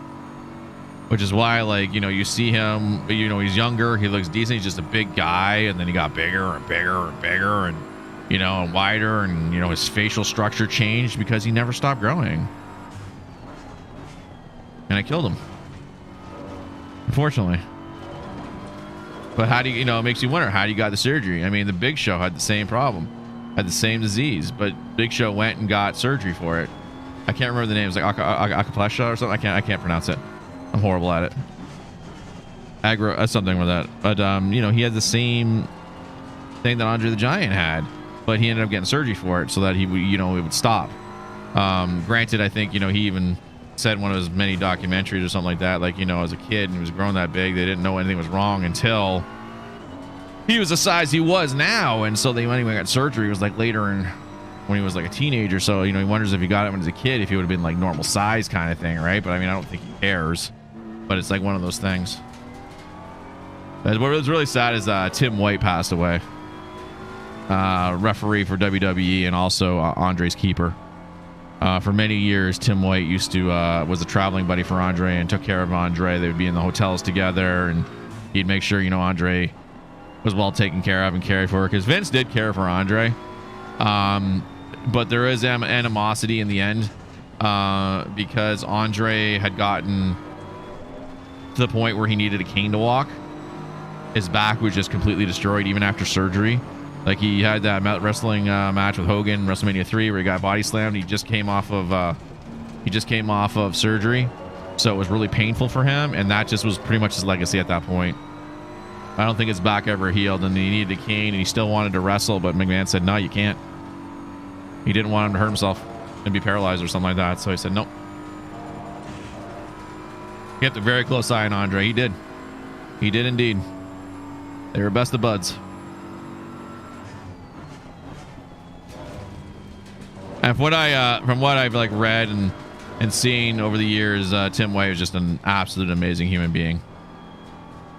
Which is why, like, you know, you see him, you know, he's younger, he looks decent, he's just a big guy, and then he got bigger and bigger and bigger and, you know, and wider, and, you know, his facial structure changed because he never stopped growing. And it killed him, unfortunately. But how do you know, it makes you wonder, how do you got the surgery? I mean, the Big Show had the same problem, had the same disease, but Big Show went and got surgery for it. I can't remember the name. It's like Akaplasha or something. I can't pronounce it. I'm horrible at it. Something with that. But you know, he had the same thing that Andre the Giant had, but he ended up getting surgery for it so that he, you know, it would stop. Granted, I think, you know, he even said in one of his many documentaries or something like that, like, you know, as a kid and he was growing that big, they didn't know anything was wrong until he was the size he was now. And so they went and got surgery. It was like later in, when he was like a teenager. So, you know, he wonders if he got it when he was a kid, if he would have been like normal size kind of thing, right? But I mean, I don't think he cares. But it's like one of those things. What was really sad is Tim White passed away. Referee for WWE and also Andre's keeper. For many years, Tim White was a traveling buddy for Andre and took care of Andre. They would be in the hotels together, and he'd make sure, you know, Andre was well taken care of and cared for, because Vince did care for Andre. But there is animosity in the end, because Andre had gotten to the point where he needed a cane to walk. His back was just completely destroyed even after surgery. Like, he had that wrestling match with Hogan, WrestleMania 3, where he got body slammed. He just came off of surgery, so it was really painful for him, and that just was pretty much his legacy at that point. I don't think his back ever healed, and he needed a cane, and he still wanted to wrestle, but McMahon said, no, you can't. He didn't want him to hurt himself and be paralyzed or something like that, so he said, nope. He kept a very close eye on Andre. He did. He did indeed. They were best of buds. And from what I've like read and seen over the years, Tim White was just an absolute amazing human being.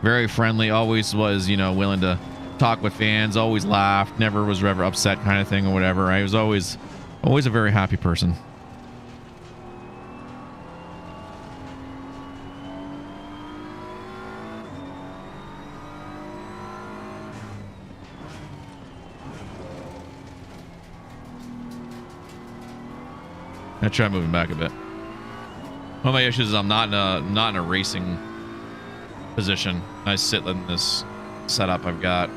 Very friendly, always was, you know, willing to talk with fans, always laughed, never was ever upset kind of thing or whatever. I was always a very happy person. I try moving back a bit. One of my issues is I'm not in a racing position. I sit in this setup I've got.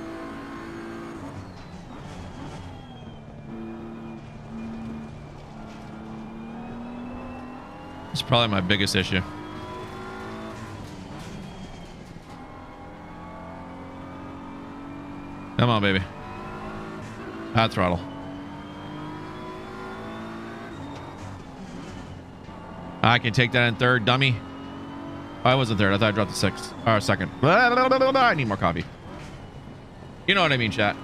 It's probably my biggest issue. Come on, baby. Add throttle. I can take that in third, dummy. Oh, I wasn't third. I thought I dropped the sixth. Or second. I need more coffee. You know what I mean, chat.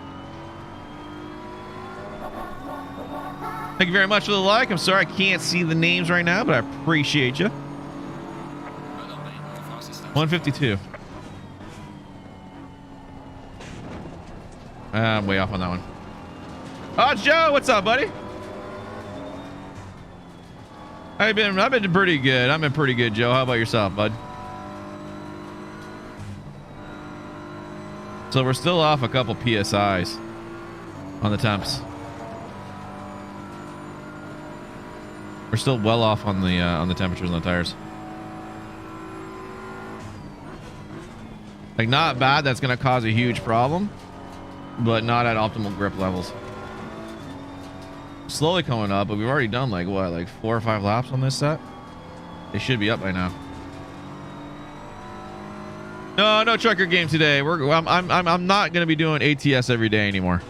Thank you very much for the like. I'm sorry I can't see the names right now, but I appreciate you. 152. I'm way off on that one. Oh, Joe, what's up, buddy? I've been pretty good. I've been pretty good, Joe. How about yourself, bud? So we're still off a couple PSIs on the temps. We're still well off on the temperatures on the tires. Like, not bad. That's going to cause a huge problem, but not at optimal grip levels. Slowly coming up, but we've already done like what, like 4 or 5 laps on this set. They should be up by now. No trucker game today. I'm not gonna be doing ATS every day anymore.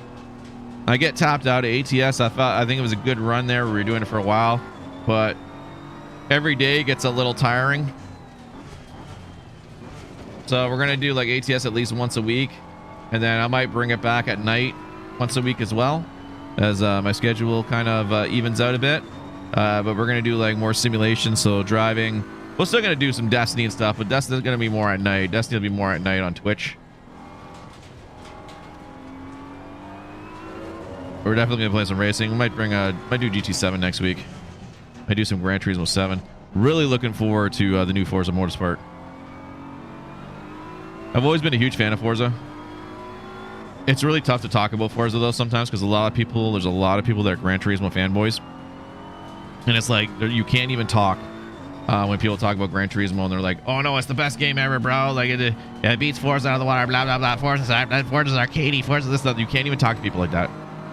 I get tapped out of ATS. I think it was a good run there. We were doing it for a while, but every day gets a little tiring. So we're gonna do like ATS at least once a week, and then I might bring it back at night once a week as well, as my schedule kind of evens out a bit. But we're going to do like more simulations, so driving. We're still going to do some Destiny and stuff, but Destiny's going to be more at night. Destiny will be more at night on Twitch. We're definitely going to play some racing. We might do GT7 next week. Might do some Gran Turismo 7. Really looking forward to the new Forza Motorsport. I've always been a huge fan of Forza. It's really tough to talk about Forza though sometimes, because there's a lot of people that are Gran Turismo fanboys, and it's like you can't even talk when people talk about Gran Turismo and they're like, "Oh no, it's the best game ever, bro! Like it beats Forza out of the water, blah blah blah. Forza's arcadey, Forza this stuff." You can't even talk to people like that.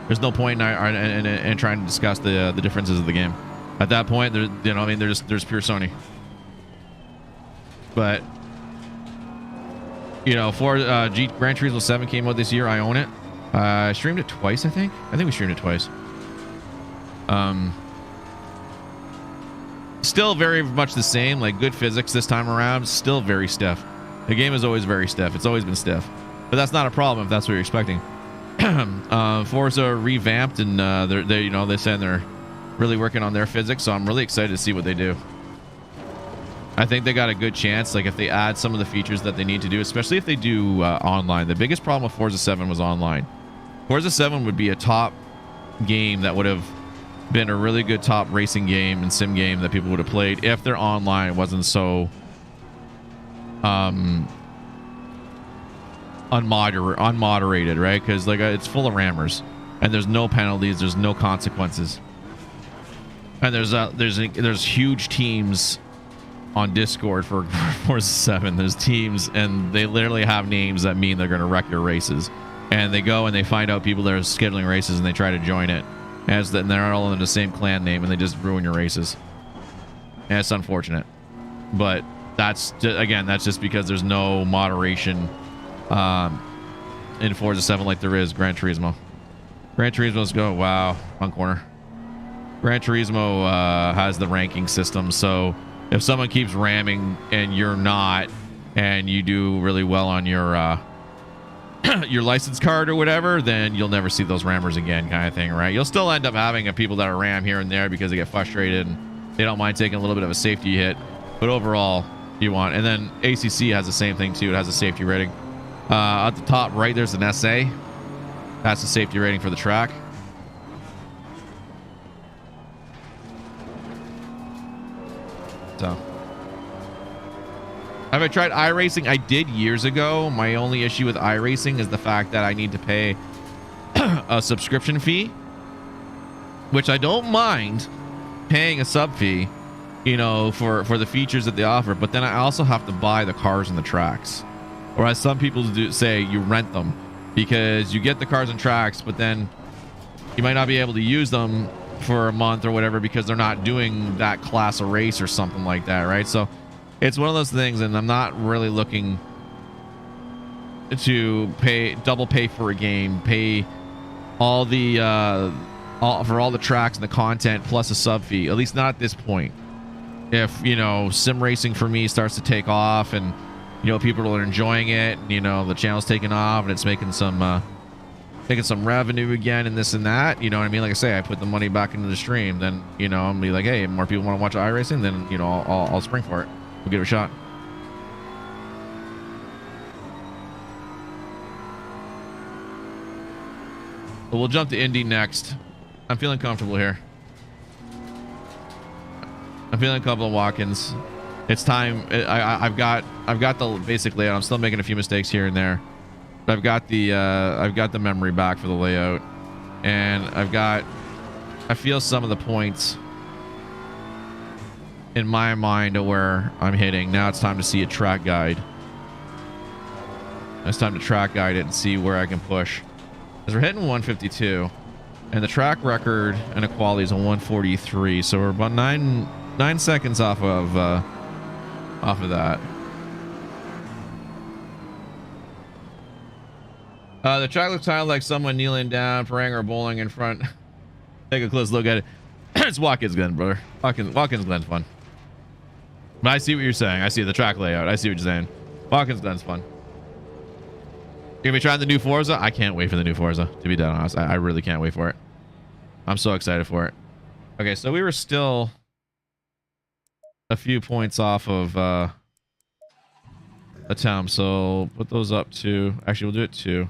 There's no point in trying to discuss the differences of the game. At that point, there's pure Sony. But you know, Gran Turismo 7 came out this year. I own it. I streamed it twice, I think. We streamed it twice. Still very much the same, like good physics this time around. Still very stiff. The game is always very stiff. It's always been stiff. But that's not a problem if that's what you're expecting. Forza revamped, and they're saying they're really working on their physics, so I'm really excited to see what they do. I think they got a good chance, like if they add some of the features that they need to do, especially if they do online. The biggest problem with Forza 7 was online. Forza 7 would be a top game that would have been a really good top racing game and sim game that people would have played if their online wasn't so unmoderated, right? Because like it's full of rammers, and there's no penalties, there's no consequences, and there's huge teams on Discord for Forza 7. There's teams, and they literally have names that mean they're going to wreck your races, and they go and they find out people that are scheduling races and they try to join it, and they're all in the same clan name, and they just ruin your races, and it's unfortunate. But that's just because there's no moderation in Forza 7 like there is Gran Turismo. Gran Turismo's go, wow, wrong corner. Gran Turismo has the ranking system, so if someone keeps ramming and you're not, and you do really well on your your license card or whatever, then you'll never see those rammers again, kind of thing, right? You'll still end up having people that are ram here and there because they get frustrated and they don't mind taking a little bit of a safety hit, but overall you want. And then ACC has the same thing too. It has a safety rating. At the top right, there's an SA. That's the safety rating for the track. So, have I tried iRacing? I did years ago. My only issue with iRacing is the fact that I need to pay a subscription fee, which I don't mind paying a sub fee, you know, for the features that they offer. But then I also have to buy the cars and the tracks, or as some people do say, you rent them, because you get the cars and tracks, but then you might not be able to use them for a month or whatever because they're not doing that class of race or something like that, right? So it's one of those things, and I'm not really looking to double pay for a game, pay all the for all the tracks and the content plus a sub fee, at least not at this point. If, you know, sim racing for me starts to take off, and, you know, people are enjoying it, and, you know, the channel's taking off and it's making some revenue again and this and that, you know what I mean? Like I say, I put the money back into the stream, then, you know, I'm be like, hey, more people want to watch iRacing, then, you know, I'll spring for it. We'll give it a shot. But we'll jump to Indy next. I'm feeling comfortable here. I'm feeling comfortable, Watkins. It's time. I've got the basic layout. I'm still making a few mistakes here and there, but I've got the memory back for the layout, and I feel some of the points in my mind of where I'm hitting. Now it's time to see a track guide. It's time to track guide it and see where I can push. Because we're hitting 152, and the track record and equality is a 143, so we're about nine seconds off of that. The track looks kind of like someone kneeling down, praying or bowling in front. Take a close look at it. It's Watkins Glen, brother. Watkins Glen's fun. But I see what you're saying. I see the track layout. I see what you're saying. Watkins Glen's fun. You're gonna be trying the new Forza? I can't wait for the new Forza, to be dead honest. I really can't wait for it. I'm so excited for it. Okay, so we were still a few points off of attempt, so put those up to, actually we'll do it 2.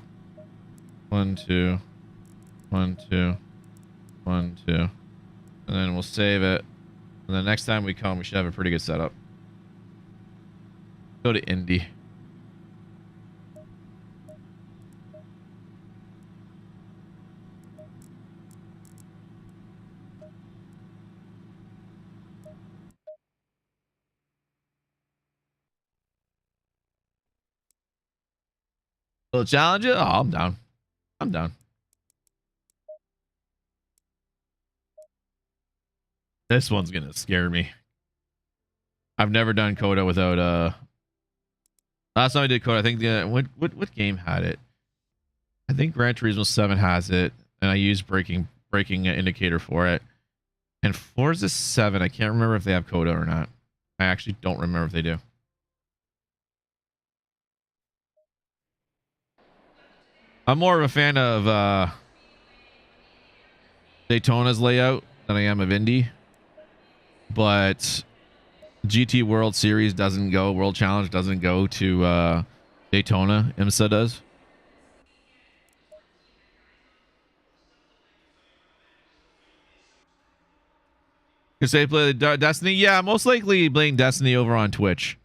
1 2 1 2 1 2, and then we'll save it, and the next time we come we should have a pretty good setup. Go to Indy. Little challenge it? Oh, I'm down. I'm down. This one's gonna scare me. I've never done Coda without last time I did Coda, I think the what game had it? I think Gran Turismo 7 has it, and I used braking indicator for it. And Forza 7, I can't remember if they have Coda or not. I actually don't remember if they do. I'm more of a fan of Daytona's layout than I am of Indy, but GT World Series doesn't go, World Challenge doesn't go to Daytona. IMSA does. Because they play the Destiny. Yeah, most likely playing Destiny over on Twitch.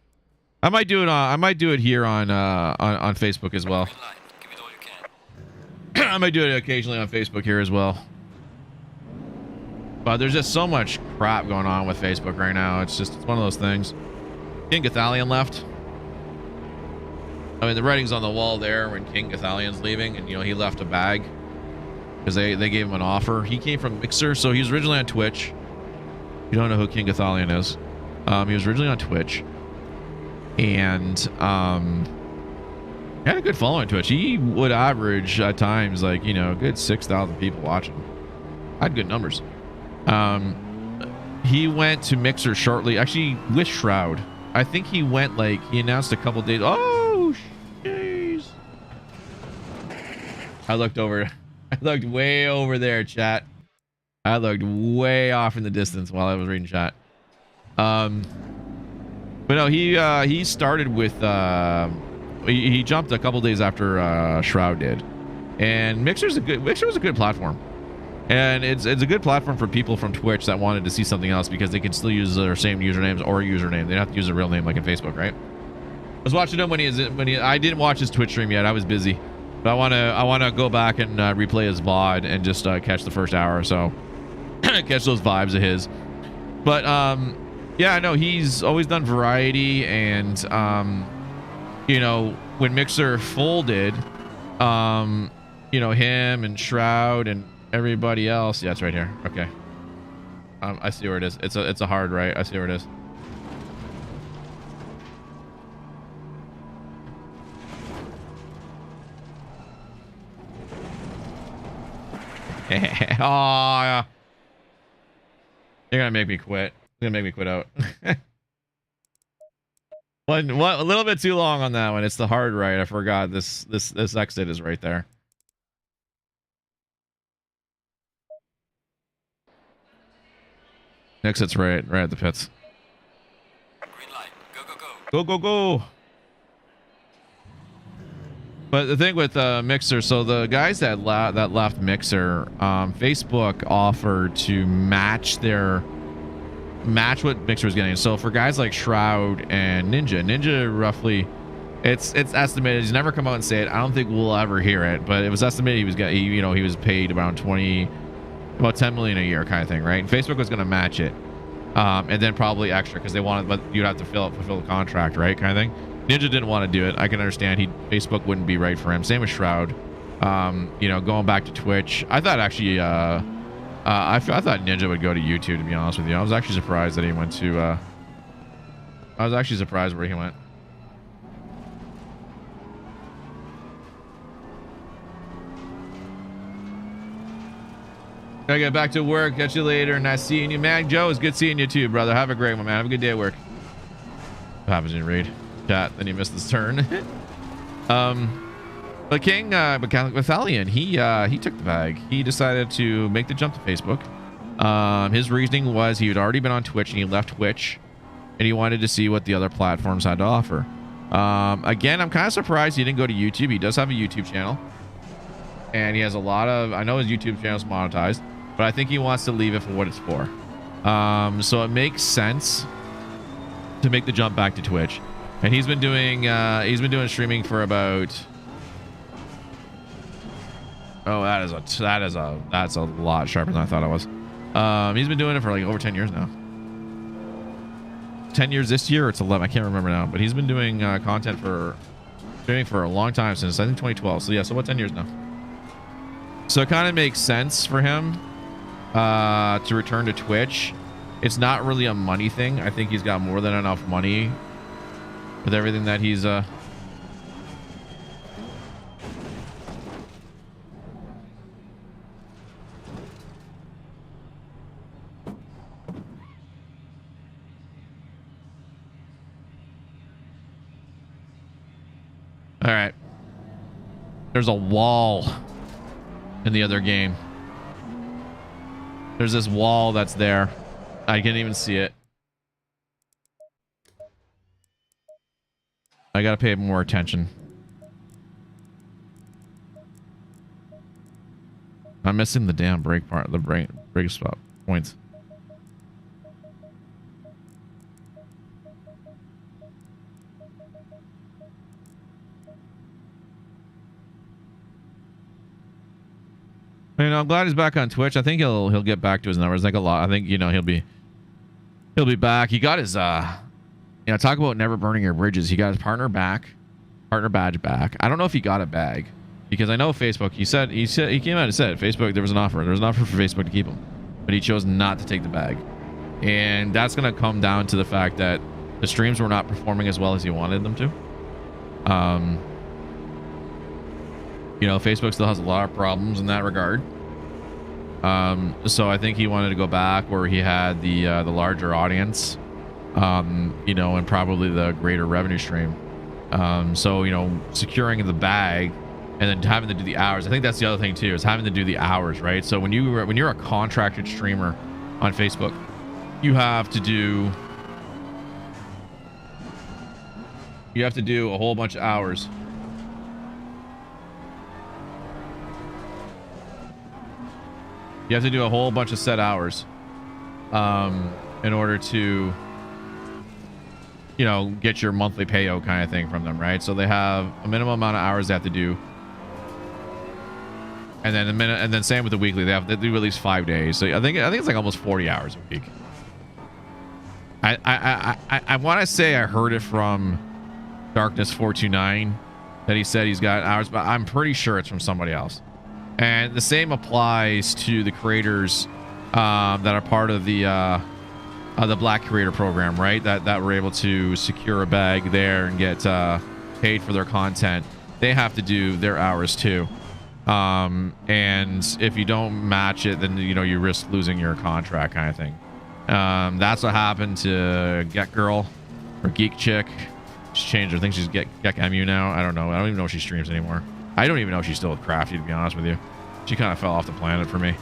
I might do it here on Facebook as well. I might do it occasionally on Facebook here as well. But there's just so much crap going on with Facebook right now. It's one of those things. King Gathalion left. I mean, the writing's on the wall there when King Gathalion's leaving, and, you know, he left a bag because they gave him an offer. He came from Mixer, so he was originally on Twitch. You don't know who King Gathalion is. He was originally on Twitch, and he had a good following on Twitch. He would average at times, like, you know, a good 6,000 people watching. Had good numbers. He went to Mixer shortly, actually with Shroud. I think he went, like, he announced a couple days. Oh, jeez. I looked way over there, chat. I looked way off in the distance while I was reading chat. But no, he started with he jumped a couple days after Shroud did, and Mixer was a good platform, and it's a good platform for people from Twitch that wanted to see something else because they can still use their same usernames or username. They don't have to use a real name like in Facebook, right? I was watching him when I didn't watch his Twitch stream yet. I was busy, but I want to go back and replay his VOD and just catch the first hour or so, catch those vibes of his. But yeah, I know he's always done variety, and you know, when Mixer folded, you know, him and Shroud and everybody else. Yeah, it's right here. Okay. I see where it is. It's a hard right. I see where it is. Oh, you're gonna make me quit. You're gonna make me quit out. What a little bit too long on that one. It's the hard right. I forgot this exit is right there. Exit's right at the pits. Green light. Go, go, go. Go, go, go. But the thing with Mixer, so the guys that left Mixer, Facebook offered to match what Mixer was getting. So for guys like Shroud and Ninja roughly, it's estimated, he's never come out and say it, I don't think we'll ever hear it, but it was estimated he was paid about 10 million a year kind of thing, right? And Facebook was going to match it, and then probably extra because they wanted, but you'd have to fulfill the contract, right, kind of thing. Ninja didn't want to do it. I can understand. Facebook wouldn't be right for him. Same with Shroud. You know, going back to Twitch, I thought actually I thought Ninja would go to YouTube, to be honest with you. I was actually surprised that he went to I was actually surprised where he went. Gotta get back to work. Catch you later. Nice seeing you, man. Joe, it's good seeing you too, brother. Have a great one, man. Have a good day at work. What happens in raid chat? Then you missed this turn. But King Battalion, he took the bag. He decided to make the jump to Facebook. His reasoning was he had already been on Twitch and he left Twitch, and he wanted to see what the other platforms had to offer. Again, I'm kind of surprised he didn't go to YouTube. He does have a YouTube channel, and he has a lot of, I know his YouTube channel is monetized, but I think he wants to leave it for what it's for. So it makes sense to make the jump back to Twitch. And he's been doing streaming for about, oh, that's a lot sharper than I thought it was. He's been doing it for like over 10 years now. 10 years this year, or it's 11, I can't remember now, but he's been doing content for streaming for a long time, since I think 2012. So yeah, so about 10 years now. So it kind of makes sense for him to return to Twitch. It's not really a money thing. I think he's got more than enough money with everything that he's all right, there's a wall in the other game. There's this wall that's there. I can't even see it. I gotta pay more attention. I'm missing the damn brake part, the brake spot points. You know, I'm glad he's back on Twitch. I think he'll get back to his numbers like a lot. I think, you know, he'll be back. He got his you know, talk about never burning your bridges. He got his partner badge back. I don't know if he got a bag, because I know Facebook, he came out and said Facebook, there was an offer for Facebook to keep him, but he chose not to take the bag. And that's going to come down to the fact that the streams were not performing as well as he wanted them to. You know, Facebook still has a lot of problems in that regard. So I think he wanted to go back where he had the larger audience, you know, and probably the greater revenue stream. So, you know, securing the bag and then having to do the hours. I think that's the other thing too, is having to do the hours, right? So when you're a contracted streamer on Facebook, you have to do, You have to do a whole bunch of hours. You have to do a whole bunch of set hours in order to, you know, get your monthly payout kind of thing from them, right? So they have a minimum amount of hours they have to do. And then same with the weekly. They do at least 5 days. So I think it's like almost 40 hours a week. I want to say I heard it from Darkness 429 that he said he's got hours, but I'm pretty sure it's from somebody else. And the same applies to the creators that are part of the Black Creator Program, right? That were able to secure a bag there and get paid for their content. They have to do their hours too. And if you don't match it, then you know you risk losing your contract, kind of thing. That's what happened to Get Girl or Geek Chick. She's changed her. I think she's Get MU now. I don't know. I don't even know if she streams anymore. I don't even know if she's still with Crafty, to be honest with you. She kind of fell off the planet for me.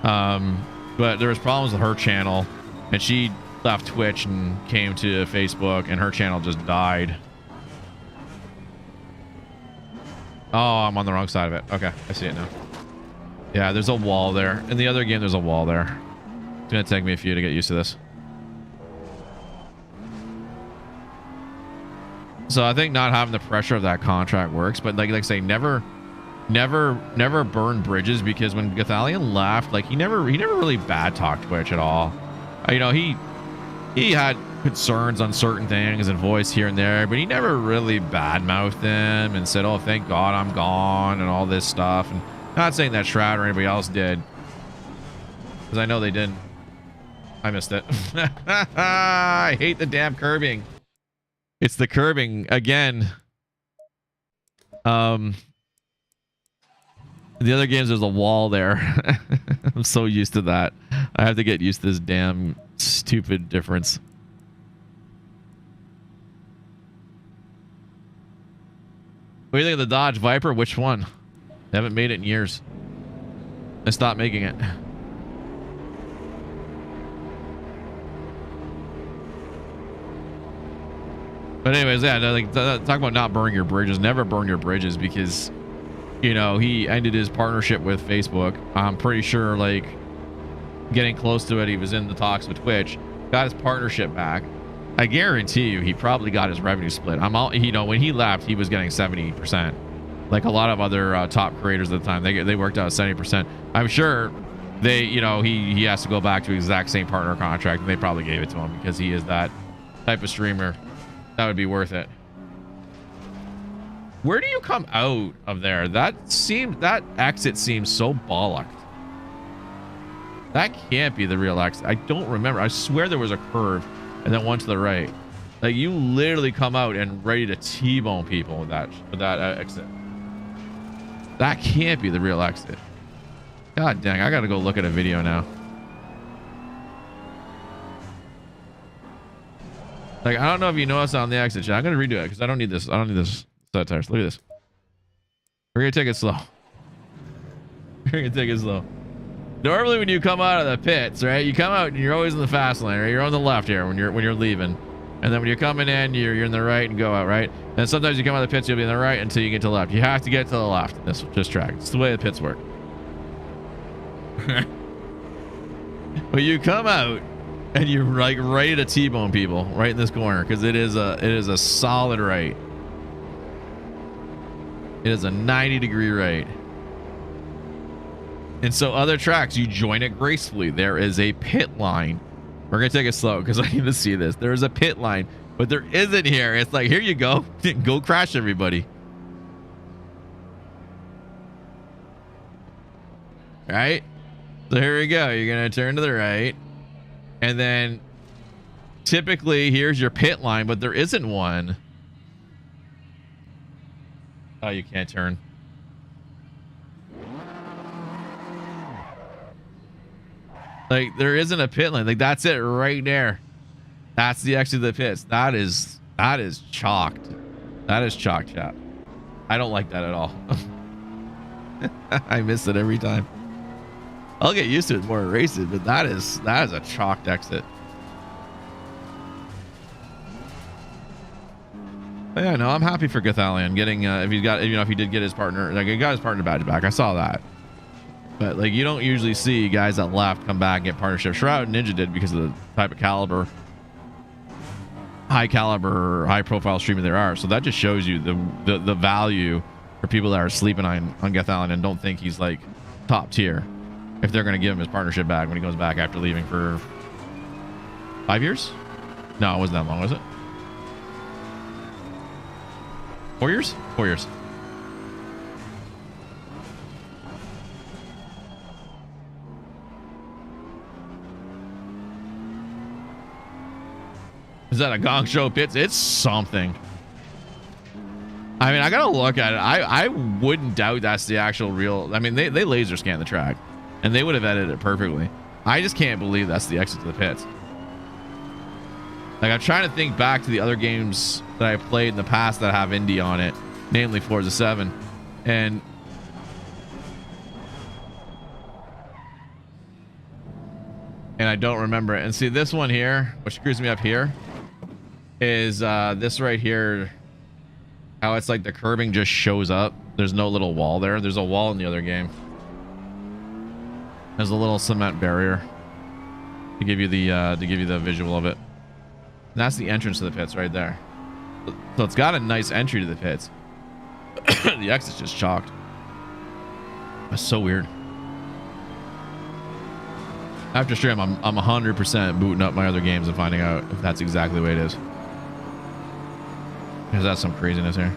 But there was problems with her channel, and she left Twitch and came to Facebook, and her channel just died. Oh, I'm on the wrong side of it. Okay, I see it now. Yeah, there's a wall there. In the other game, there's a wall there. It's gonna take me a few to get used to this. So I think not having the pressure of that contract works, but like I say, never burn bridges, because when Gathalion left, like he never really bad talked Twitch at all. You know, he had concerns on certain things and voice here and there, but he never really badmouthed them and said, "Oh, thank God I'm gone," and all this stuff. And not saying that Shroud or anybody else did, because I know they didn't. I missed it. I hate the damn curbing. It's the curbing again. The other games, there's a wall there. I'm so used to that. I have to get used to this damn stupid difference. What do you think of the Dodge Viper? Which one? They haven't made it in years. I stopped making it. But anyways, yeah, like talk about not burning your bridges. Never burn your bridges, because you know he ended his partnership with Facebook. I'm pretty sure, like getting close to it, he was in the talks with Twitch, got his partnership back. I guarantee you, he probably got his revenue split. You know, when he left, he was getting 70%. Like a lot of other top creators at the time, they worked out 70%. I'm sure they, you know, he has to go back to the exact same partner contract, and they probably gave it to him because he is that type of streamer. That would be worth it. Where do you come out of there? That exit seems so bollocked. That can't be the real exit. I don't remember. I swear there was a curve and then one to the right. Like you literally come out and ready to T-bone people with that exit. That can't be the real exit. God dang, I gotta go look at a video now. Like, I don't know if you noticed on the exit chat. I'm gonna redo it because I don't need this. I don't need this set tires. Look at this. We're gonna take it slow. We're gonna take it slow. Normally, when you come out of the pits, right? You come out and you're always in the fast lane, right? You're on the left here when you're leaving, and then when you're coming in, you're in the right and go out, right? And sometimes you come out of the pits, you'll be in the right until you get to the left. You have to get to the left in this track. It's the way the pits work. But you come out and you're like ready to T-bone people right in this corner, because it is a solid right. It is a 90-degree right. And so other tracks, you join it gracefully. There is a pit line. We're gonna take it slow because I need to see this. There is a pit line, but there isn't here. It's like, here you go. Go crash everybody. All right. So here we go. You're gonna turn to the right. And then typically here's your pit line, but there isn't one. Oh, you can't turn. Like there isn't a pit line. Like that's it right there. That's the exit of the pits. That is chalked. That is chalk, chat. I don't like that at all. I miss it every time. I'll get used to it more races, but that is a chalked exit. But yeah, no, I'm happy for Gathalion getting if he got, you know, if he did get his partner, like he got his partner badge back. I saw that. But like you don't usually see guys that left come back and get partnership. Shroud and Ninja did because of the type of caliber, high caliber, high profile streamer there are. So that just shows you the value for people that are sleeping on Gathalion and don't think he's like top tier. If they're going to give him his partnership back when he goes back after leaving for 5 years? No, it wasn't that long, was it? 4 years? 4 years. Is that a Gong Show pits? It's something. I mean, I gotta look at it. I wouldn't doubt that's the actual real. I mean, they laser scan the track, and they would have edited it perfectly. I just can't believe that's the exit to the pits. Like, I'm trying to think back to the other games that I played in the past that have Indy on it, namely Forza 7, and I don't remember it. And see, this one here, which screws me up here, is this right here. How it's like the curbing just shows up. There's no little wall there. There's a wall in the other game. There's a little cement barrier to give you the visual of it. And that's the entrance to the pits right there. So it's got a nice entry to the pits. The exit's just chalked. That's so weird. After stream, I'm 100% booting up my other games and finding out if that's exactly the way it is. Because that's some craziness here.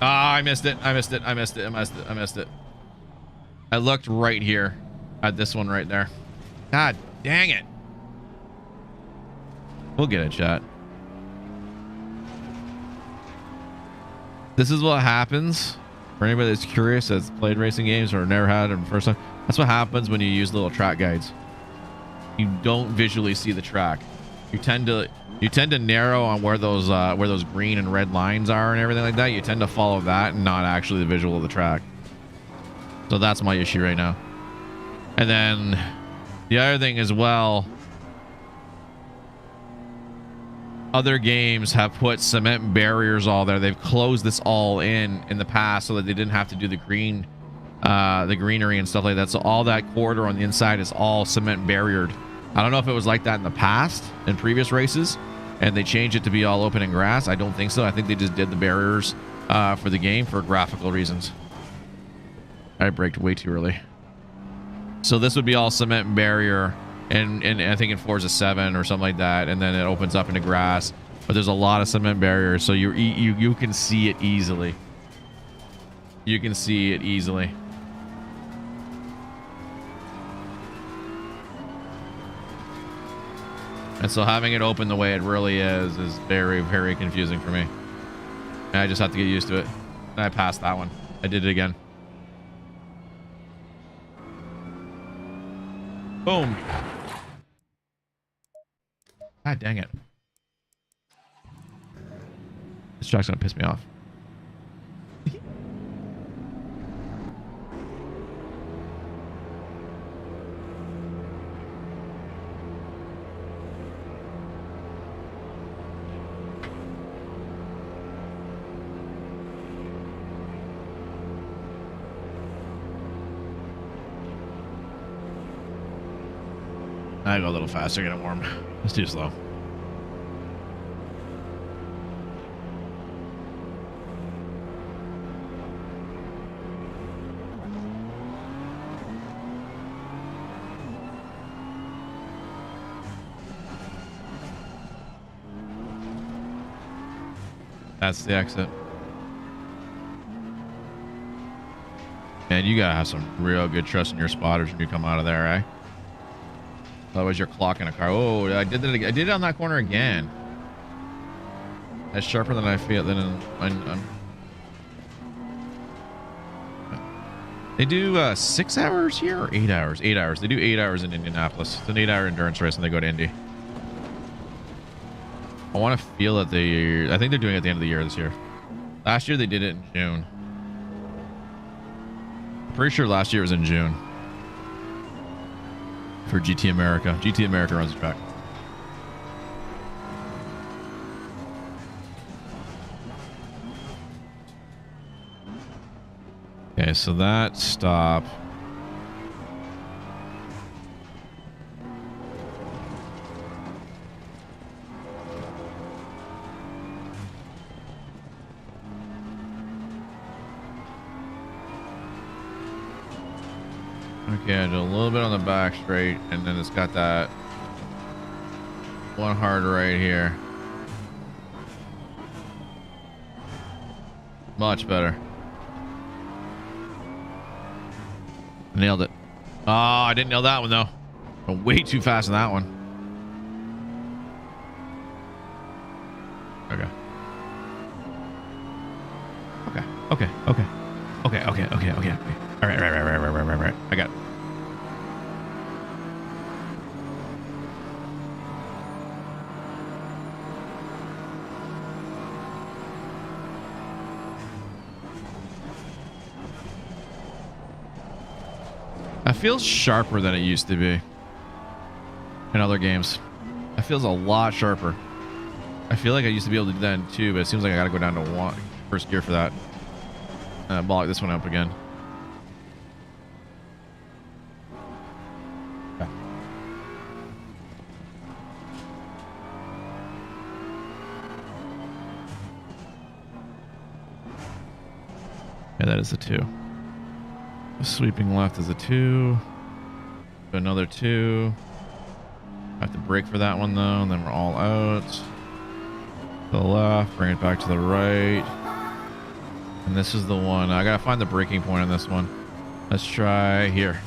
Ah, I missed it. I missed it. I missed it. I missed it. I missed it. I looked right here at this one right there. God dang it. We'll get it, chat. This is what happens for anybody that's curious, that's played racing games or never had them first time. That's what happens when you use little track guides. You don't visually see the track. You tend to narrow on where those green and red lines are and everything like that. You tend to follow that and not actually the visual of the track. So that's my issue right now. And then the other thing as well, other games have put cement barriers all there. They've closed this all in the past so that they didn't have to do the green, the greenery and stuff like that. So all that corridor on the inside is all cement barriered. I don't know if it was like that in the past in previous races and they changed it to be all open and grass. I don't think so. I think they just did the barriers for the game for graphical reasons. I braked way too early. So this would be all cement and barrier, and I think in Forza 7 or something like that, and then it opens up into grass. But there's a lot of cement barriers, so you can see it easily. You can see it easily. And so having it open the way it really is very, very confusing for me. And I just have to get used to it. And I passed that one. I did it again. Boom. God dang it. This track's gonna piss me off. I go a little faster, get it warm. It's too slow. That's the exit. Man, you gotta have some real good trust in your spotters when you come out of there, eh? Otherwise, you're clocking a car. Oh, I did it again. I did it on that corner again. That's sharper than I feel. They do 6 hours here or 8 hours? 8 hours. They do 8 hours in Indianapolis. It's an 8-hour endurance race, and they go to Indy. I want to feel that I think they're doing it at the end of the year this year. Last year they did it in June. I'm pretty sure last year was in June. for GT America. GT America runs the track. Okay, so that stop. Okay, I do a little bit on the back straight, and then it's got that one hard right here. Much better. Nailed it. Oh, I didn't nail that one though. I'm way too fast in that one. Okay. Okay. All right. I got it. It feels sharper than it used to be in other games. It feels a lot sharper. I feel like I used to be able to do that in 2, but it seems like I gotta go down to 1 first gear for that. Block this one up again. Yeah. Yeah, that is a 2. The sweeping left is a 2. Another 2. I have to brake for that one though, and then we're all out. To the left, bring it back to the right. And this is the one. I gotta find the braking point on this one. Let's try here.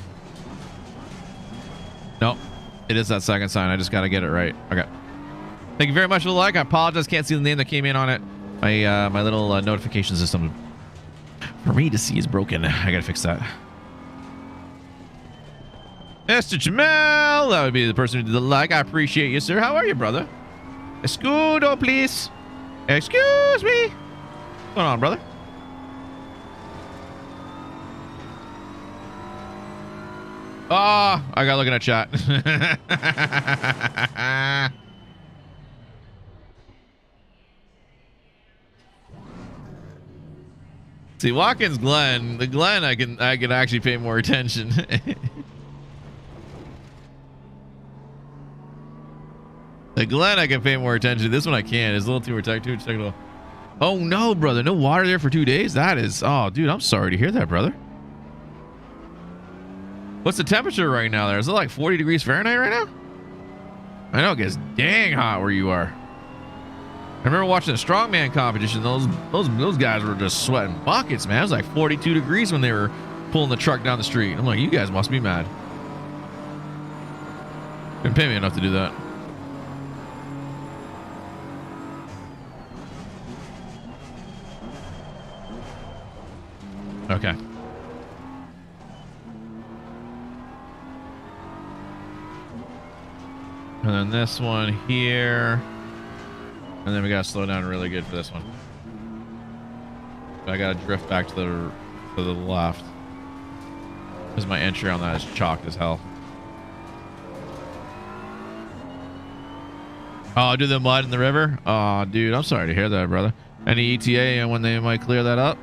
Nope. It is that second sign. I just gotta get it right. Okay. Thank you very much for the like. I apologize. Can't see the name that came in on it. My little notification system for me to see is broken. I gotta fix that. Mr. Jamel, that would be the person who did the like. I appreciate you, sir. How are you, brother? Escudo, please. Excuse me. What's going on, brother? Oh, I got looking at chat. See, Watkins Glen, the Glen I can actually pay more attention. The Glen I can pay more attention. This one I can't. It's a little too technical. Oh no, brother. No water there for 2 days? That is, oh dude, I'm sorry to hear that, brother. What's the temperature right now there? Is it like 40 degrees Fahrenheit right now? I know it gets dang hot where you are. I remember watching the strongman competition. Those guys were just sweating buckets, man. It was like 42 degrees when they were pulling the truck down the street. I'm like, you guys must be mad. Didn't pay me enough to do that. Okay. And then this one here. And then we gotta slow down really good for this one. I gotta drift back to the left. Because my entry on that is chalked as hell. Oh, do the mud in the river? Oh, dude, I'm sorry to hear that, brother. Any ETA and when they might clear that up?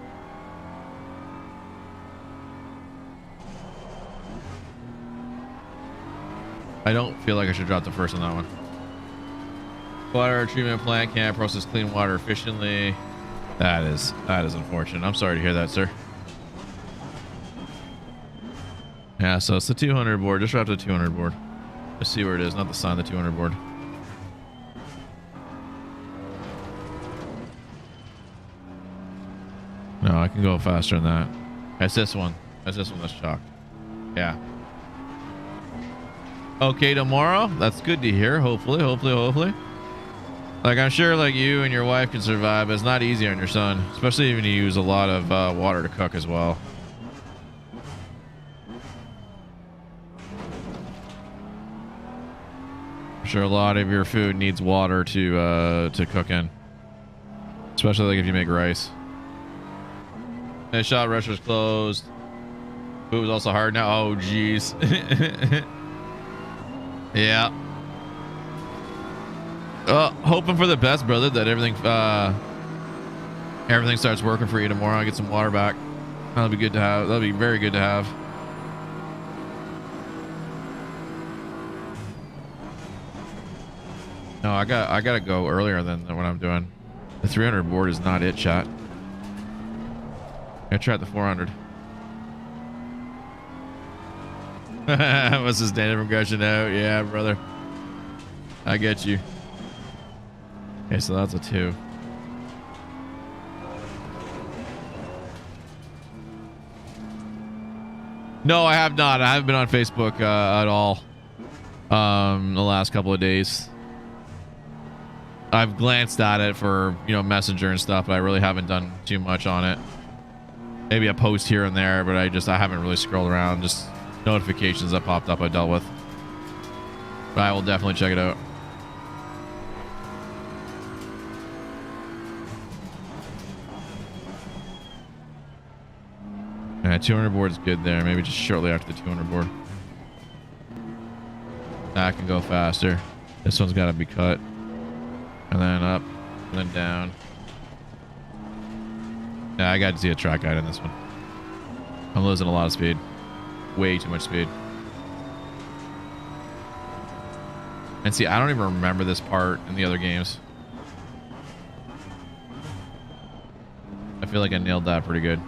I don't feel like I should drop the first on that one. Water treatment plant can't process clean water efficiently. That is unfortunate. I'm sorry to hear that, sir. Yeah, so it's the 200 board. Just drop the 200 board. Let's see where it is. Not the sign, the 200 board. No, I can go faster than that. That's this one. That's this one that's chalked. Yeah. Okay, tomorrow. That's good to hear. Hopefully. Like, I'm sure like you and your wife can survive, but it's not easy on your son, especially when you use a lot of water to cook as well. I'm sure a lot of your food needs water to cook in, especially like if you make rice. And shot rush was closed. Food was also hard now. Oh, jeez. Yeah. Hoping for the best, brother, that everything starts working for you tomorrow. I get some water back. That'll be good to have. That'll be very good to have. No, I gotta go earlier than what I'm doing. The 300 board is not it, chat. I tried the 400. What's this standard from gushing out? Yeah, brother. I get you. Okay, so that's a 2. No, I have not. I haven't been on Facebook at all the last couple of days. I've glanced at it for, you know, Messenger and stuff, but I really haven't done too much on it. Maybe a post here and there, but I haven't really scrolled around. Just notifications that popped up I dealt with. But I will definitely check it out. Yeah, 200 board's good there. Maybe just shortly after the 200 board. That can go faster. This one's got to be cut. And then up, and then down. Yeah, I got to see a track guide in this one. I'm losing a lot of speed. Way too much speed. And see, I don't even remember this part in the other games. I feel like I nailed that pretty good.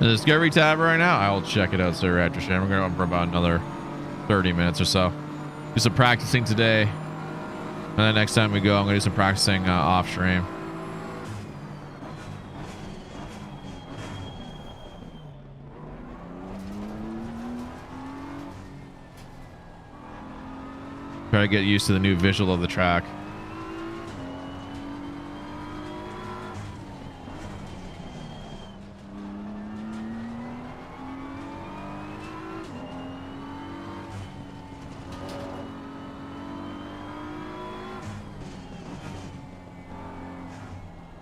The Discovery tab right now, I will check it out, sir. After stream, we're going to for about another 30 minutes or so. Do some practicing today, and then next time we go, I'm going to do some practicing off stream. Try to get used to the new visual of the track.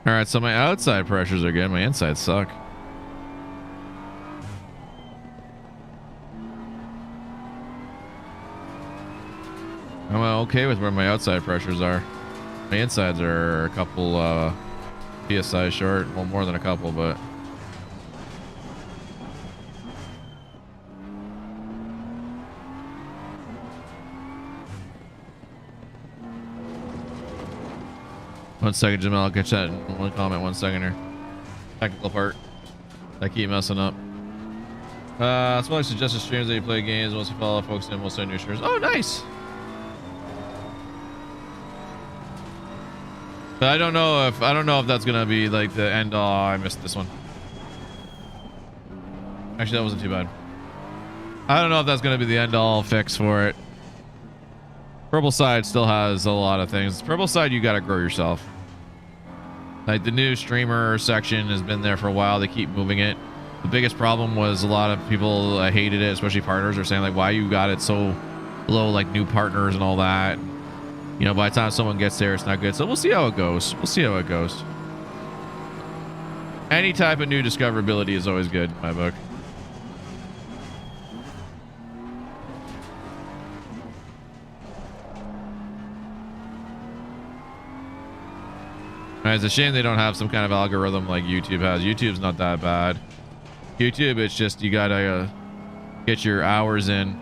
All right, so my outside pressures are good. My insides suck. I'm okay with where my outside pressures are. My insides are a couple PSI short. Well, more than a couple, but... One second, Jamal. I'll catch that in one comment. 1 second here. Technical part. I keep messing up. Somebody suggested streams that you play games. Once you follow, folks, and we'll send you streams. Oh, nice. But I don't know if that's gonna be like the end all. I missed this one. Actually, that wasn't too bad. I don't know if that's gonna be the end all fix for it. Purple side still has a lot of things. Purple side, you gotta grow yourself. Like the new streamer section has been there for a while. They keep moving it. The biggest problem was a lot of people hated it, especially partners are saying like, why you got it so low, like new partners and all that. You know, by the time someone gets there, it's not good. So we'll see how it goes. We'll see how it goes. Any type of new discoverability is always good in my book. It's a shame they don't have some kind of algorithm like YouTube has. YouTube's not that bad. YouTube, it's just you gotta get your hours in,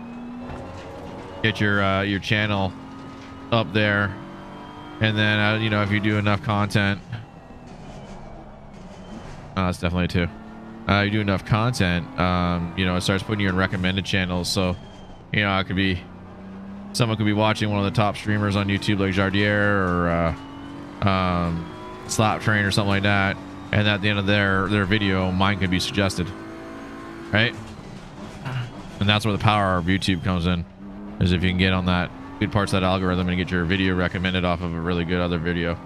get your channel up there, and then you know, if you do enough content, that's definitely two. You do enough content, you know, it starts putting you in recommended channels. So, you know, it could be someone could be watching one of the top streamers on YouTube like Jardier or Slap Train or something like that, and at the end of their video, mine could be suggested, right? And that's where the power of YouTube comes in, is if you can get on that good parts of that algorithm and get your video recommended off of a really good other video.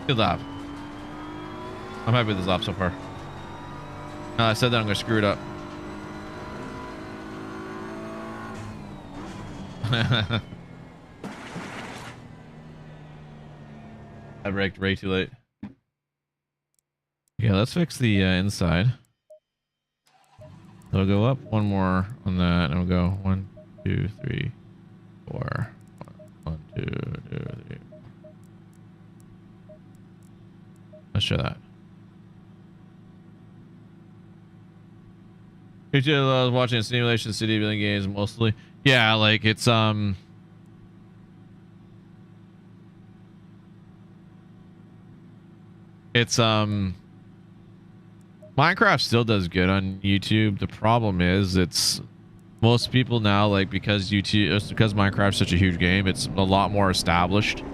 Good lap. I'm happy with this lap so far. No, I said that I'm gonna screw it up. I braked way too late. Yeah, let's fix the inside. It'll go up one more on that, and we'll go 1, 2, 3, 4. 1, 2, 2, 3. Let's show that. I was watching Simulation City building games mostly. Yeah, like it's Minecraft still does good on YouTube. The problem is it's most people now, like, because Minecraft's such a huge game, it's a lot more established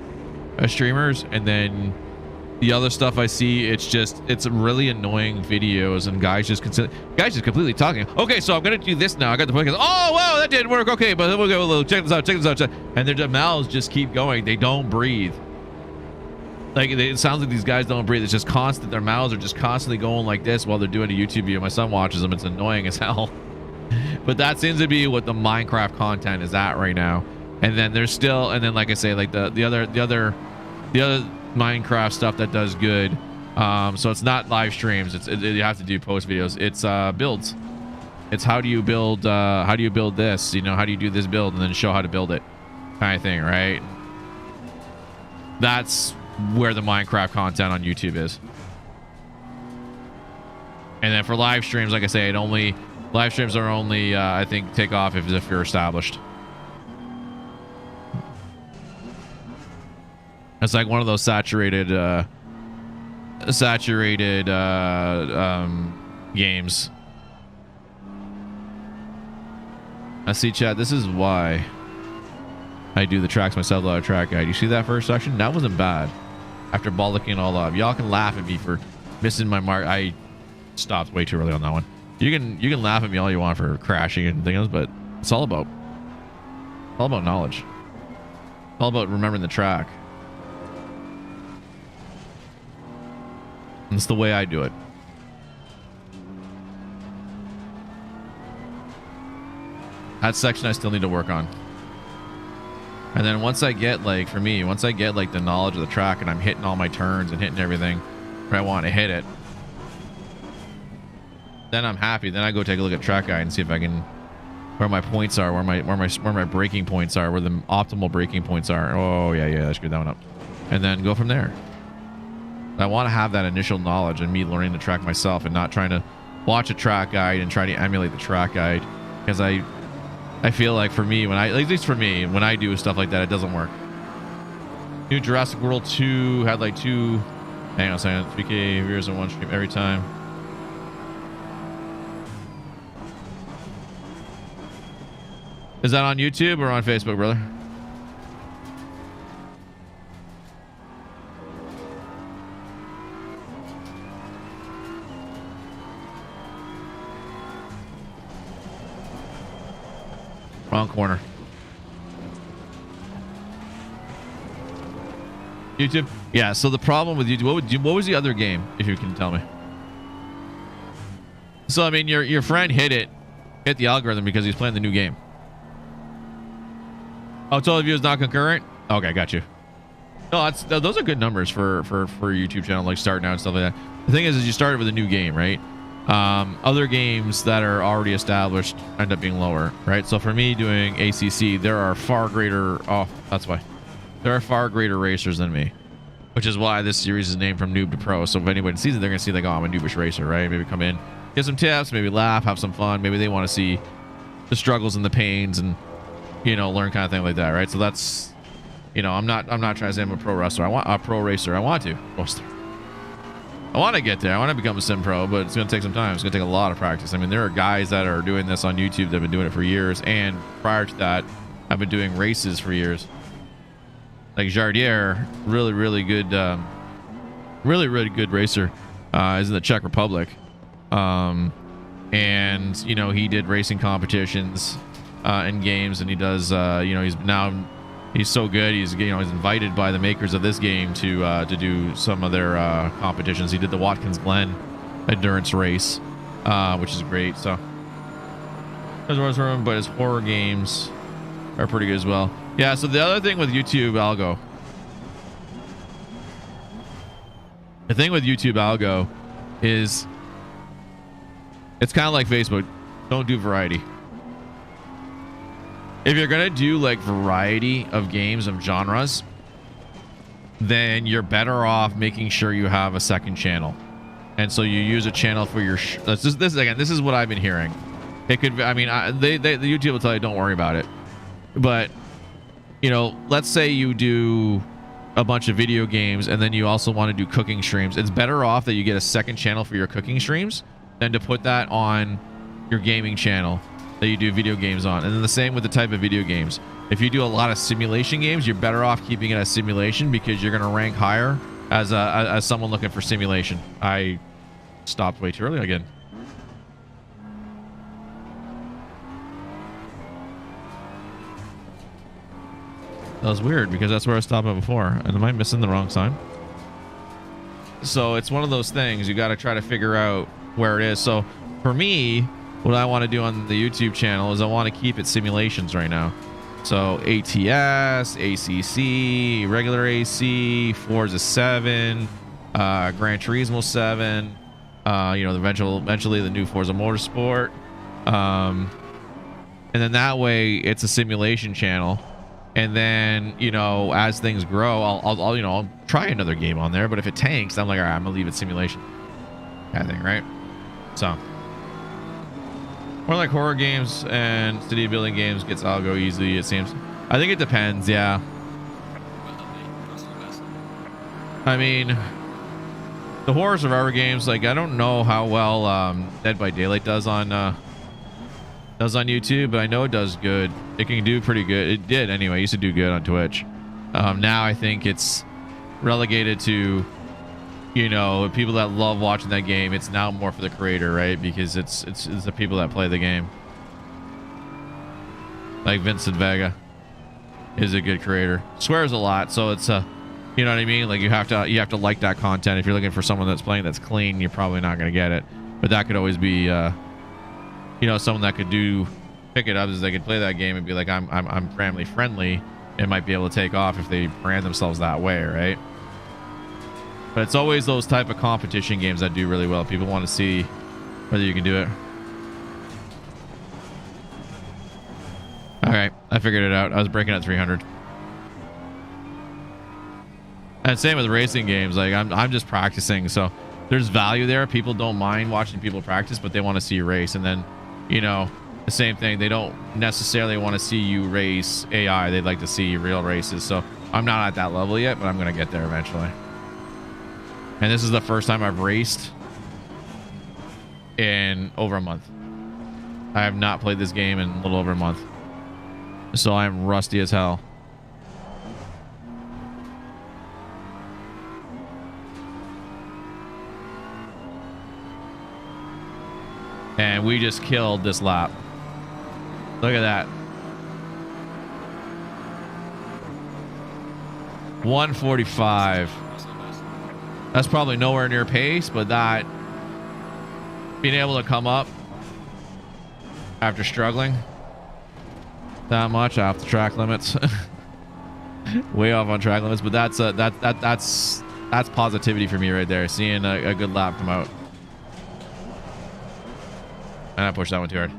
as streamers, and then the other stuff I see, it's really annoying videos, and guys just completely talking. Okay, so I'm gonna do this now. I got the point. Oh wow, that didn't work. Okay, but we'll go a little. Check this out. And their mouths just keep going. They don't breathe. Like it sounds like these guys don't breathe. It's just constant. Their mouths are just constantly going like this while they're doing a YouTube video. My son watches them. It's annoying as hell. But that seems to be what the Minecraft content is at right now. And then there's still, and then like I say, like the other Minecraft stuff that does good. So it's not live streams. You have to do post videos. It's builds. It's how do you build this? You know, how do you do this build and then show how to build it, kind of thing, right? That's where the Minecraft content on YouTube is. And then for live streams, like I say, live streams are only I think take off if you're established. It's like one of those saturated games. I see, chat. This is why I do the tracks myself without a track guide. You see that first section? That wasn't bad. After bollocking it all up, y'all can laugh at me for missing my mark. I stopped way too early on that one. You can laugh at me all you want for crashing and things, but it's all about knowledge. It's all about remembering the track. And it's the way I do it. That section I still need to work on. And then once I get, like, for me, once I get like the knowledge of the track and I'm hitting all my turns and hitting everything where I want to hit it, then I'm happy. Then I go take a look at track guide and see if I can, where my points are, where my braking points are, where the optimal braking points are. Oh yeah, I screwed that one up. And then go from there. I want to have that initial knowledge and me learning the track myself and not trying to watch a track guide and try to emulate the track guide, because I feel like for me, at least for me, when I do stuff like that, it doesn't work. New Jurassic World 2 had like hang on a second, 3K viewers in one stream every time. Is that on YouTube or on Facebook, brother? Wrong corner. YouTube? Yeah, so the problem with YouTube, what was the other game, if you can tell me? So, I mean, your friend hit the algorithm because he's playing the new game. Oh, total view is not concurrent? Okay, got you. No, those are good numbers for a YouTube channel, like starting out and stuff like that. The thing is you started with a new game, right? Other games that are already established end up being lower, right? So for me doing ACC, there are far greater racers than me, which is why this series is named from noob to pro. So if anybody sees it, they're gonna see like, oh, I'm a noobish racer, right? Maybe come in, get some tips, maybe laugh, have some fun. Maybe they want to see the struggles and the pains and, you know, learn kind of thing like that, right? So that's, you know, I'm not trying to say I'm a pro wrestler. I want to get there. I want to become a sim pro, but it's going to take some time. It's going to take a lot of practice. I mean, there are guys that are doing this on YouTube that have been doing it for years, and prior to that, I've been doing races for years. Like Jardier, really good, really good racer, is in the Czech Republic, and you know, he did racing competitions in games, and he does, you know, He's so good. He's, you know, he's invited by the makers of this game to do some of their competitions. He did the Watkins Glen endurance race, which is great. So there's one room, but his horror games are pretty good as well. Yeah. So the other thing with YouTube algo, is it's kind of like Facebook. Don't do variety. If you're gonna do like variety of games of genres, then you're better off making sure you have a second channel, and so you use a channel for your. This is what I've been hearing. It could. I mean, the YouTube will tell you don't worry about it, but you know, let's say you do a bunch of video games and then you also want to do cooking streams. It's better off that you get a second channel for your cooking streams than to put that on your gaming channel that you do video games on. And then the same with the type of video games. If you do a lot of simulation games, you're better off keeping it as simulation because you're going to rank higher as someone looking for simulation. I stopped way too early again. That was weird because that's where I stopped at before. And am I missing the wrong sign? So it's one of those things you got to try to figure out where it is. So for me, what I want to do on the YouTube channel is I want to keep it simulations right now. So ATS, ACC, regular AC, Forza 7, Gran Turismo 7, you know, eventually the new Forza Motorsport. And then that way it's a simulation channel. And then, you know, as things grow, I'll you know, I'll try another game on there. But if it tanks, I'm like, all right, I'm gonna leave it simulation kind of thing, right? So more like horror games and city building games gets algo easy, it seems. I think it depends, yeah. I mean, the horror survivor games, like I don't know how well Dead by Daylight does on YouTube, but I know it does good. It can do pretty good. It did anyway. It used to do good on Twitch. Now I think it's relegated to, you know, people that love watching that game. It's now more for the creator, right? Because it's the people that play the game. Like Vincent Vega is a good creator. Swears a lot, so it's a, you know what I mean? Like you have to like that content. If you're looking for someone that's playing that's clean, you're probably not going to get it. But that could always be, you know, someone that could pick it up is they could play that game and be like, I'm family friendly. It might be able to take off if they brand themselves that way, right? But it's always those type of competition games that do really well. People want to see whether you can do it. All right, I figured it out. I was breaking at 300. And same with racing games. Like I'm just practicing, so there's value there. People don't mind watching people practice, but they want to see you race. And then, you know, the same thing. They don't necessarily want to see you race AI. They'd like to see real races. So I'm not at that level yet, but I'm gonna get there eventually. And this is the first time I've raced in over a month. I have not played this game in a little over a month. So I'm rusty as hell. And we just killed this lap. Look at that. 145. That's probably nowhere near pace, but that being able to come up after struggling that much off the track limits, way off on track limits, but that's positivity for me right there. Seeing a good lap come out, and I pushed that one too hard,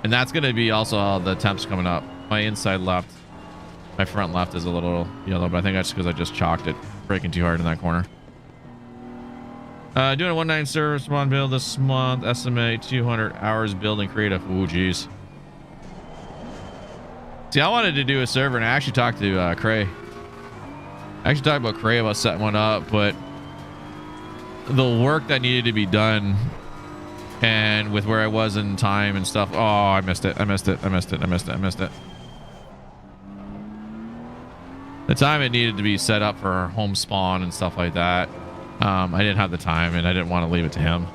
and that's going to be also how the temps coming up. My inside left, my front left is a little yellow, but I think that's because I just chalked it. Braking too hard in that corner. Doing a 1.9 server spawn build this month. Estimate 200 hours building creative. Ooh, geez. See, I wanted to do a server, and I actually talked to Cray. I actually talked about Cray about setting one up, but the work that needed to be done, and with where I was in time and stuff. Oh, I missed it. The time it needed to be set up for home spawn and stuff like that. I didn't have the time, and I didn't want to leave it to him.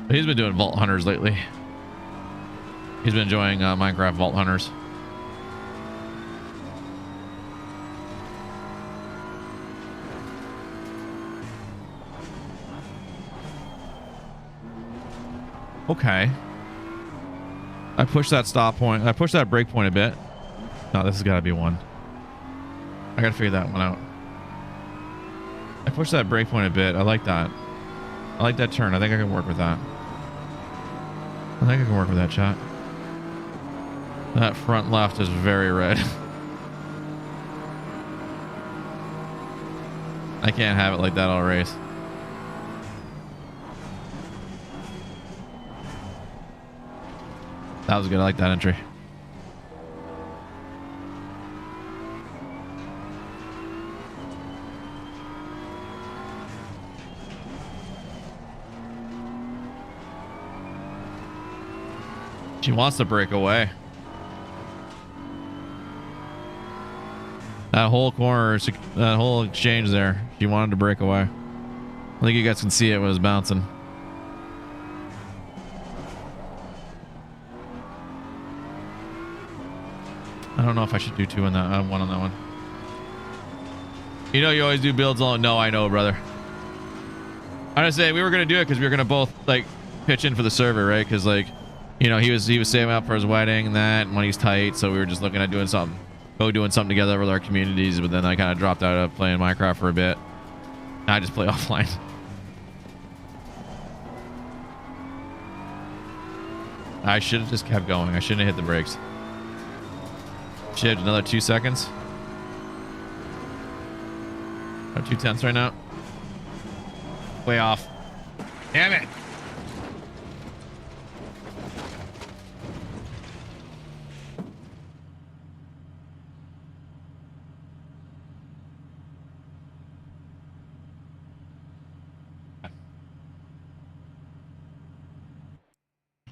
But he's been doing Vault Hunters lately. He's been enjoying Minecraft Vault Hunters. Okay. I pushed that stop point. I pushed that brake point a bit. No, this has got to be one. I got to figure that one out. I pushed that brake point a bit. I like that. I like that turn. I think I can work with that. I think I can work with that, chat. That front left is very red. I can't have it like that all race. That was good. I like that entry. She wants to break away. That whole corner, that whole exchange there, she wanted to break away. I think you guys can see it when it was bouncing. I don't know if I should do two on that, one on that one. You know, you always do builds alone. No, I know, brother. I was saying we were gonna do it because we were gonna both like pitch in for the server, right? Because like, you know, he was saving up for his wedding and that money's tight, so we were just looking at doing something together with our communities. But then I kind of dropped out of playing Minecraft for a bit. I just play offline. I should have just kept going. I shouldn't have hit the brakes. Should have another 2 seconds. I'm 2/10 right now. Way off. Damn it.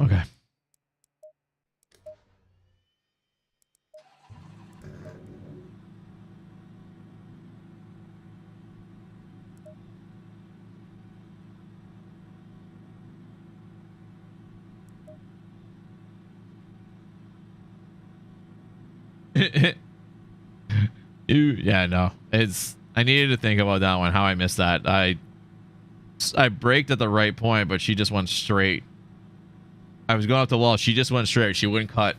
Okay. Yeah, no. I needed to think about that one, how I missed that. I braked at the right point, but she just went straight. I was going up the wall. She just went straight. She wouldn't cut.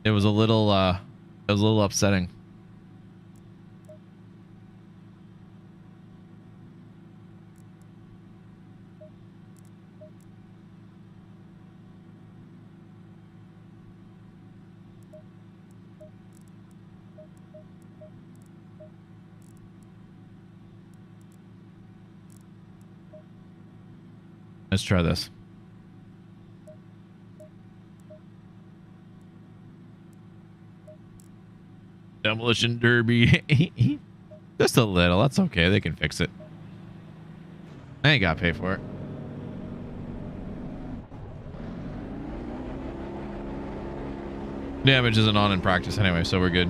It was a little upsetting. Let's try this. Demolition derby. Just a little. That's okay. They can fix it. I ain't got to pay for it. Damage isn't on in practice anyway, so we're good.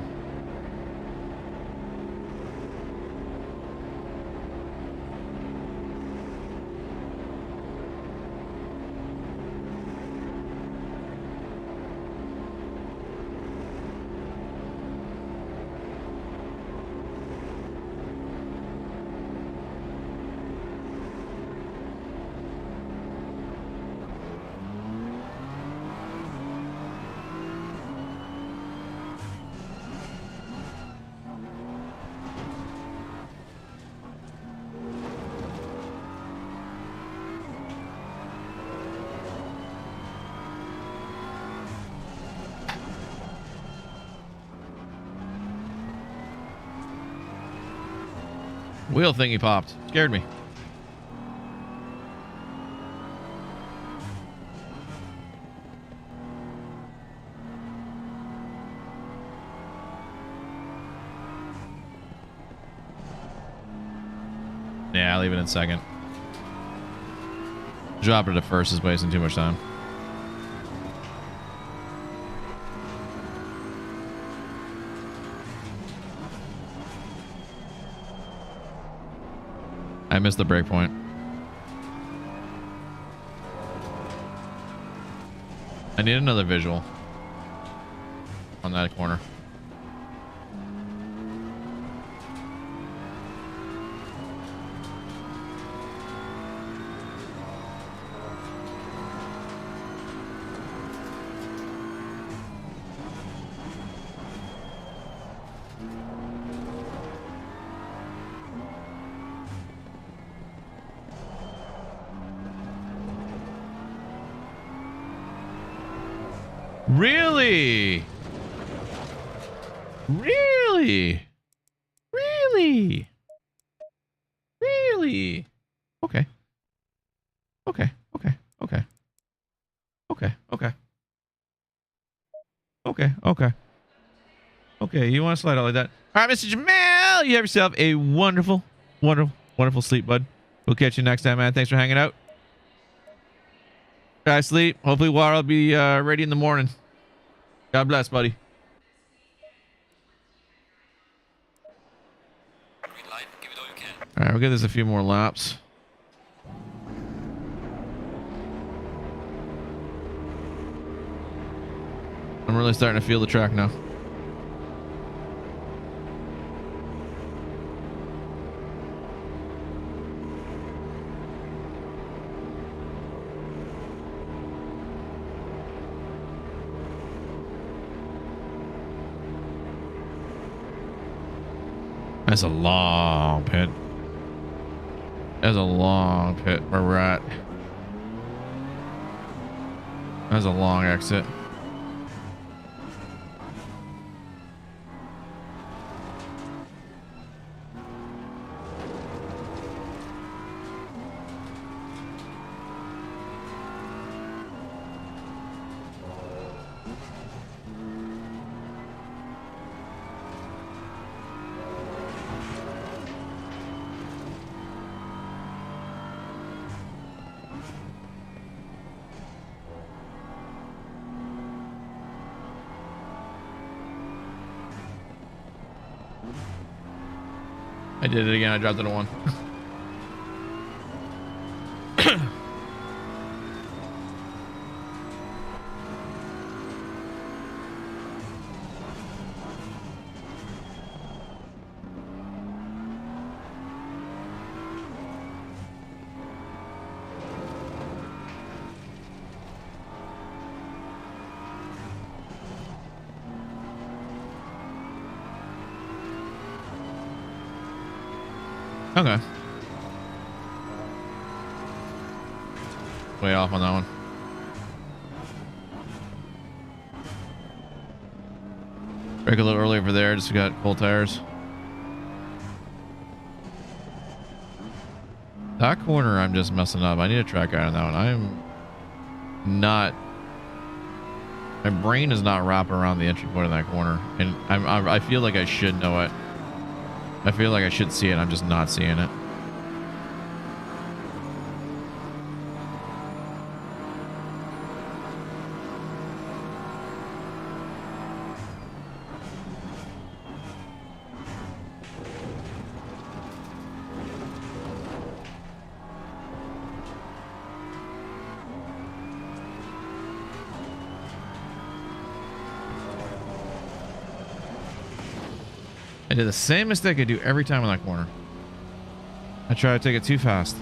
Wheel thingy popped. Scared me. Yeah, I'll leave it in second. Drop it at first is wasting too much time. I missed the break point. I need another visual on that corner. Really? Really? Really? Really? Okay. Okay. Okay. Okay. Okay. Okay. Okay. Okay. Okay. You want to slide out like that? All right, Mr. Jamal, you have yourself a wonderful, wonderful, wonderful sleep, bud. We'll catch you next time, man. Thanks for hanging out. Guys, sleep. Hopefully, water will be ready in the morning. God bless, buddy. Green light. Give it all you can. All right, we'll give this a few more laps. I'm really starting to feel the track now. That's a long pit. That's a long pit where we're at. That's a long exit. I did it again. I dropped it to 1. Okay. Way off on that one. Break a little early over there. Just got cold tires. That corner, I'm just messing up. I need a track guide on that one. I'm not. My brain is not wrapping around the entry point in that corner, and I feel like I should know it. I feel like I should see it. I'm just not seeing it. I did the same mistake I do every time in that corner. I try to take it too fast.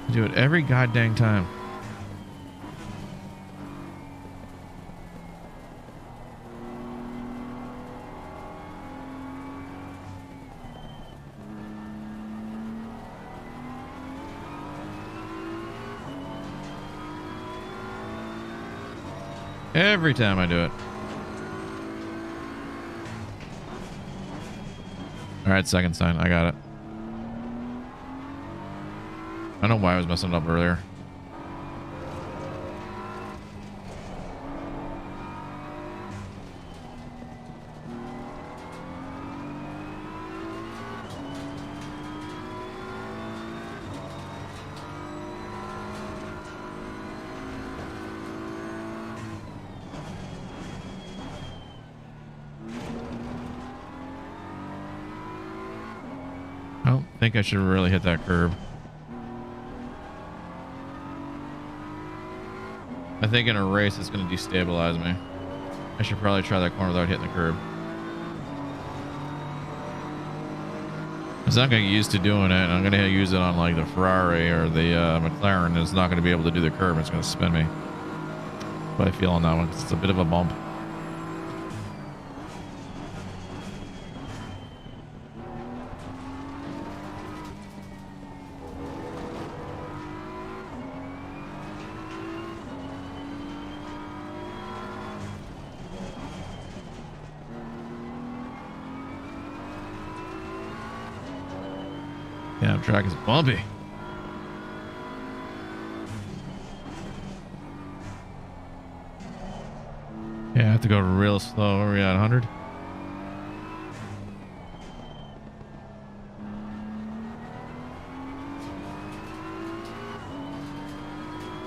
I do it every goddamn time. Every time I do it. All right, second sign. I got it. I don't know why I was messing it up earlier. I think I should really hit that curb. I think in a race it's going to destabilize me. I should probably try that corner without hitting the curb. Because I'm going to get used to doing it. I'm going to use it on like the Ferrari or the McLaren. It's not going to be able to do the curb. It's going to spin me. But I feel on that one because it's a bit of a bump. Damn, track is bumpy. Yeah, I have to go real slow. Where are we at? 100?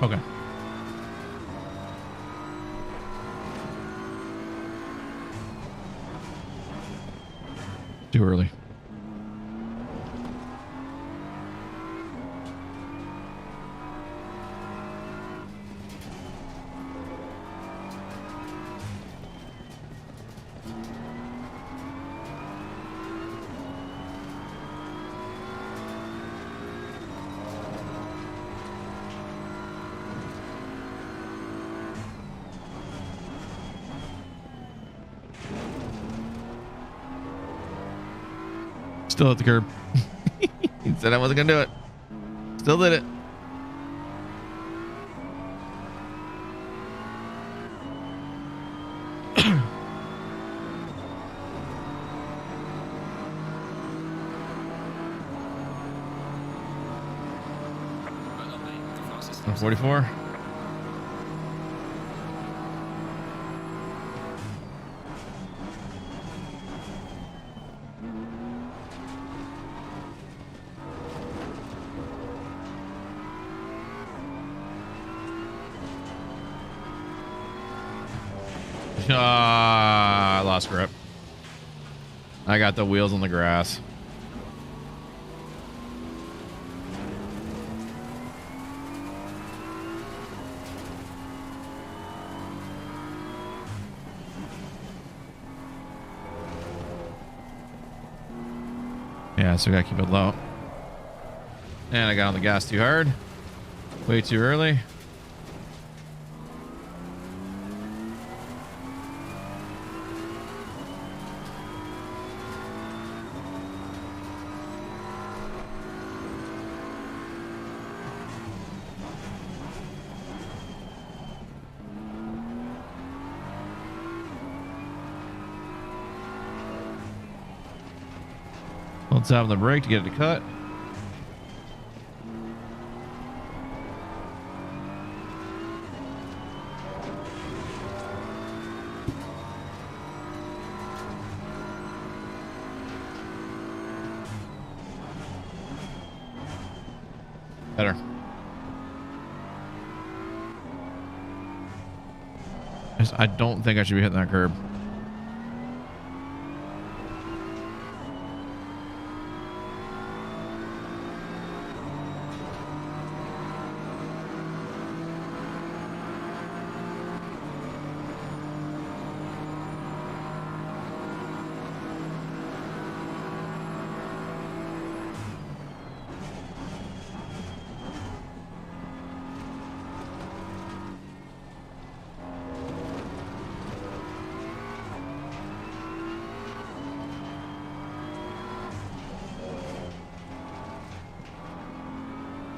Okay. Too early. Still at the curb. He said I wasn't gonna do it. Still did it. Well done, mate. The fastest. 144. I lost grip. I got the wheels on the grass. Yeah, so we gotta keep it low. And I got on the gas too hard. Way too early. Let's have the brake to get it to cut. Better. I don't think I should be hitting that curb.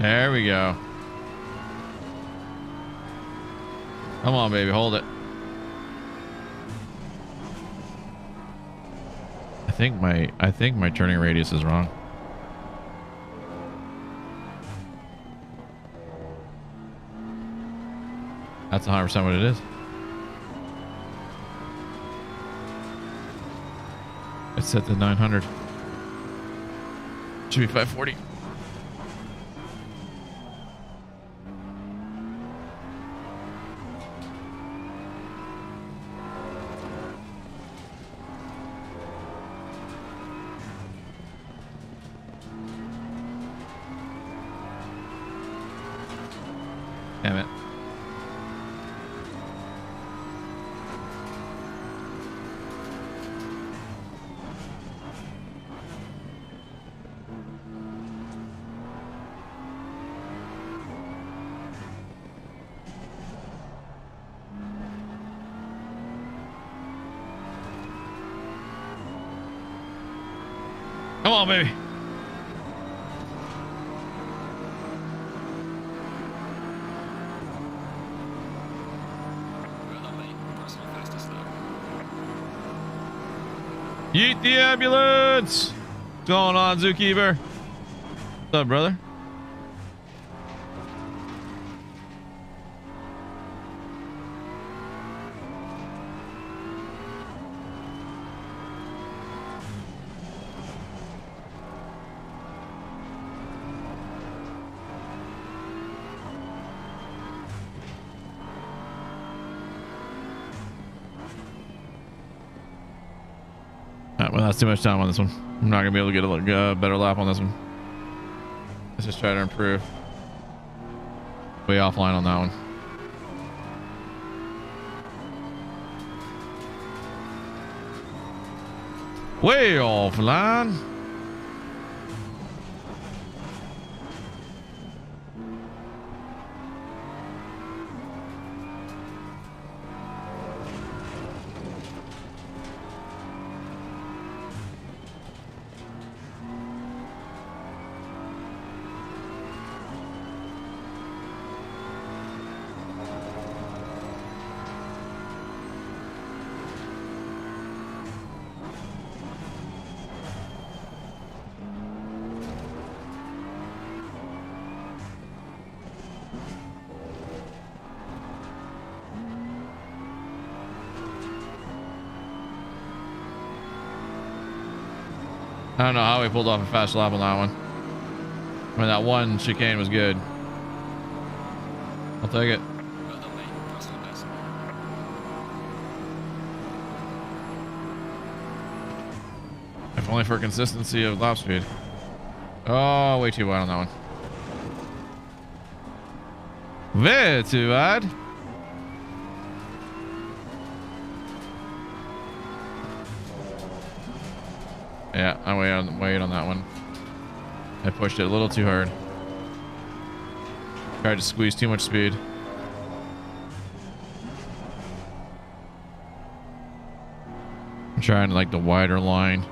There we go. Come on, baby, hold it. I think my turning radius is wrong. That's 100% what it is. It's set to 900. Should be 540. Damn it. Come on, baby. Yeet the ambulance! What's going on, Zookeeper? What's up, brother? Well, that's too much time on this one. I'm not gonna be able to get a better lap on this one. Let's just try to improve. Way offline on that one. Way offline. I don't know how we pulled off a fast lap on that one. I mean, that one chicane was good. I'll take it. If only for consistency of lap speed. Oh, way too wide on that one. Way too wide. Yeah, I waited on that one. I pushed it a little too hard. Tried to squeeze too much speed. I'm trying like the wider line.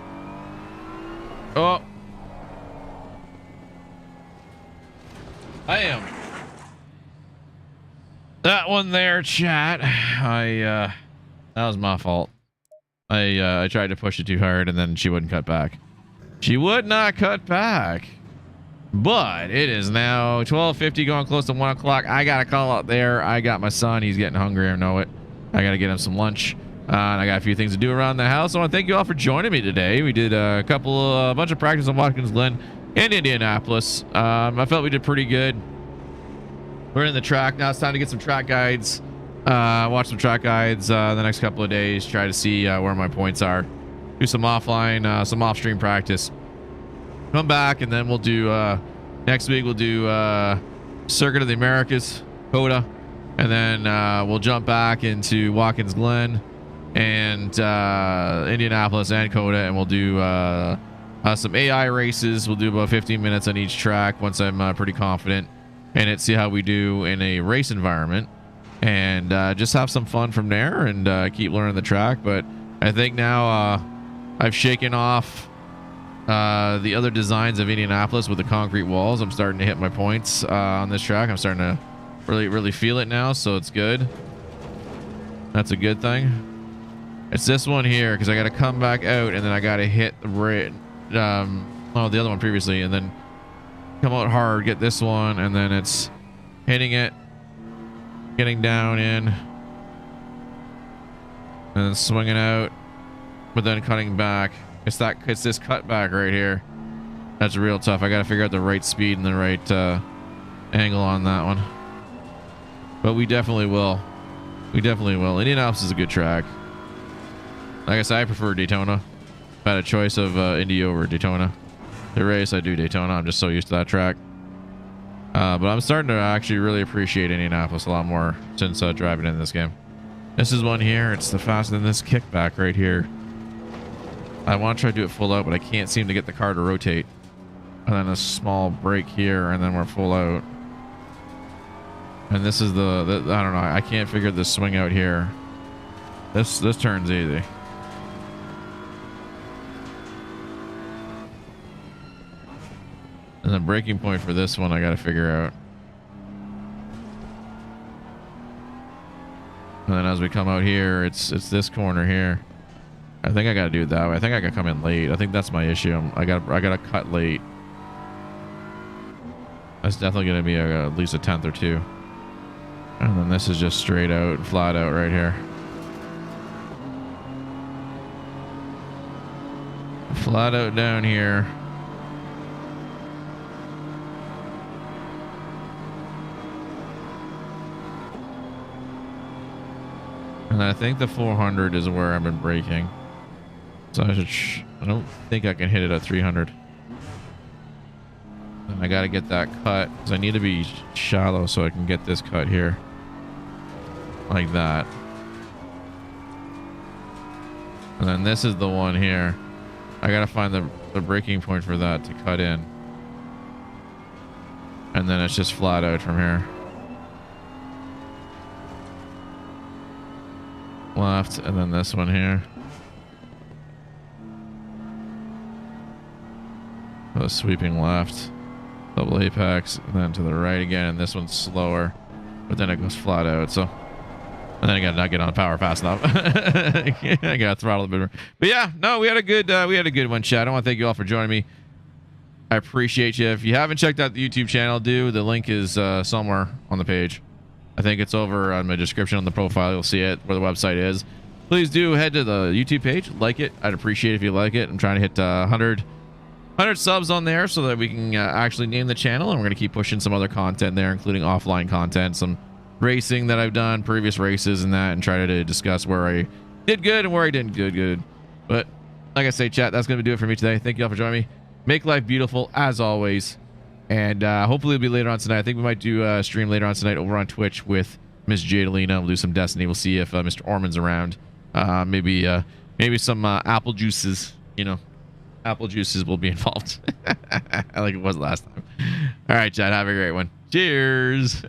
Oh! I am. That one there, chat. That was my fault. I tried to push it too hard and then she wouldn't cut back. She would not cut back. But it is now 12:50, going close to 1 o'clock. I got a call out there. I got my son. He's getting hungry. I know it. I got to get him some lunch. And I got a few things to do around the house. I want to thank you all for joining me today. We did a bunch of practice on Watkins Glen and Indianapolis. I felt we did pretty good. We're in the track. Now it's time to get some track guides. Watch some track guides the next couple of days. Try to see where my points are. Do some offline, some off-stream practice. Come back and then we'll do next week. We'll do Circuit of the Americas, COTA, and then we'll jump back into Watkins Glen and Indianapolis and COTA, and we'll do some AI races. We'll do about 15 minutes on each track once I'm pretty confident in it. See how we do in a race environment. And just have some fun from there and keep learning the track. But I think now I've shaken off the other designs of Indianapolis with the concrete walls. I'm starting to hit my points on this track. I'm starting to really feel it now, so it's good. That's a good thing. It's this one here because I got to come back out and then I got to hit the the other one previously, and then come out hard, get this one, and then it's hitting it, getting down in, and then swinging out, but then cutting back. It's this cutback right here. That's real tough. I got to figure out the right speed and the right angle on that one. But we definitely will. We definitely will. Indianapolis is a good track. Like I said, I prefer Daytona. If I had a choice of Indy over Daytona. The race, I do Daytona. I'm just so used to that track. But I'm starting to actually really appreciate Indianapolis a lot more since driving in this game. This is one here. It's the faster than this kickback right here. I want to try to do it full out, but I can't seem to get the car to rotate. And then a small break here, and then we're full out. And this is the I don't know. I can't figure this swing out here. This turn's easy. the braking point for this one I gotta figure out. And then as we come out here, it's this corner here. I think I gotta do it that way. I think I gotta come in late. I think that's my issue. I gotta cut late. That's definitely gonna be at least a tenth or two. And then this is just straight out, flat out right here. Flat out down here. And I think the 400 is where I've been braking. So I don't think I can hit it at 300. And I got to get that cut because I need to be shallow so I can get this cut here. Like that. And then this is the one here. I got to find the braking point for that to cut in. And then it's just flat out from here. Left, and then this one here. A sweeping left, double apex, and then to the right again, and this one's slower, but then it goes flat out. So, and then I gotta not get on power fast enough. I gotta throttle a bit more. But yeah, no, we had a good one, chat. I want to thank you all for joining me. I appreciate you. If you haven't checked out the YouTube channel, do. The link is somewhere on the page. I think it's over on my description on the profile. You'll see it where the website is. Please do head to the YouTube page. Like it. I'd appreciate it if you like it. I'm trying to hit 100 subs on there so that we can actually name the channel. And we're going to keep pushing some other content there, including offline content, some racing that I've done, previous races and that, and try to discuss where I did good and where I didn't do good. But like I say, chat, that's going to do it for me today. Thank you all for joining me. Make life beautiful, as always. And hopefully it'll be later on tonight. I think we might do a stream later on tonight over on Twitch with Miss Jadalina. We'll do some Destiny. We'll see if Mr. Orman's around. Maybe some apple juices. You know, apple juices will be involved. Like it was last time. All right, Chad. Have a great one. Cheers.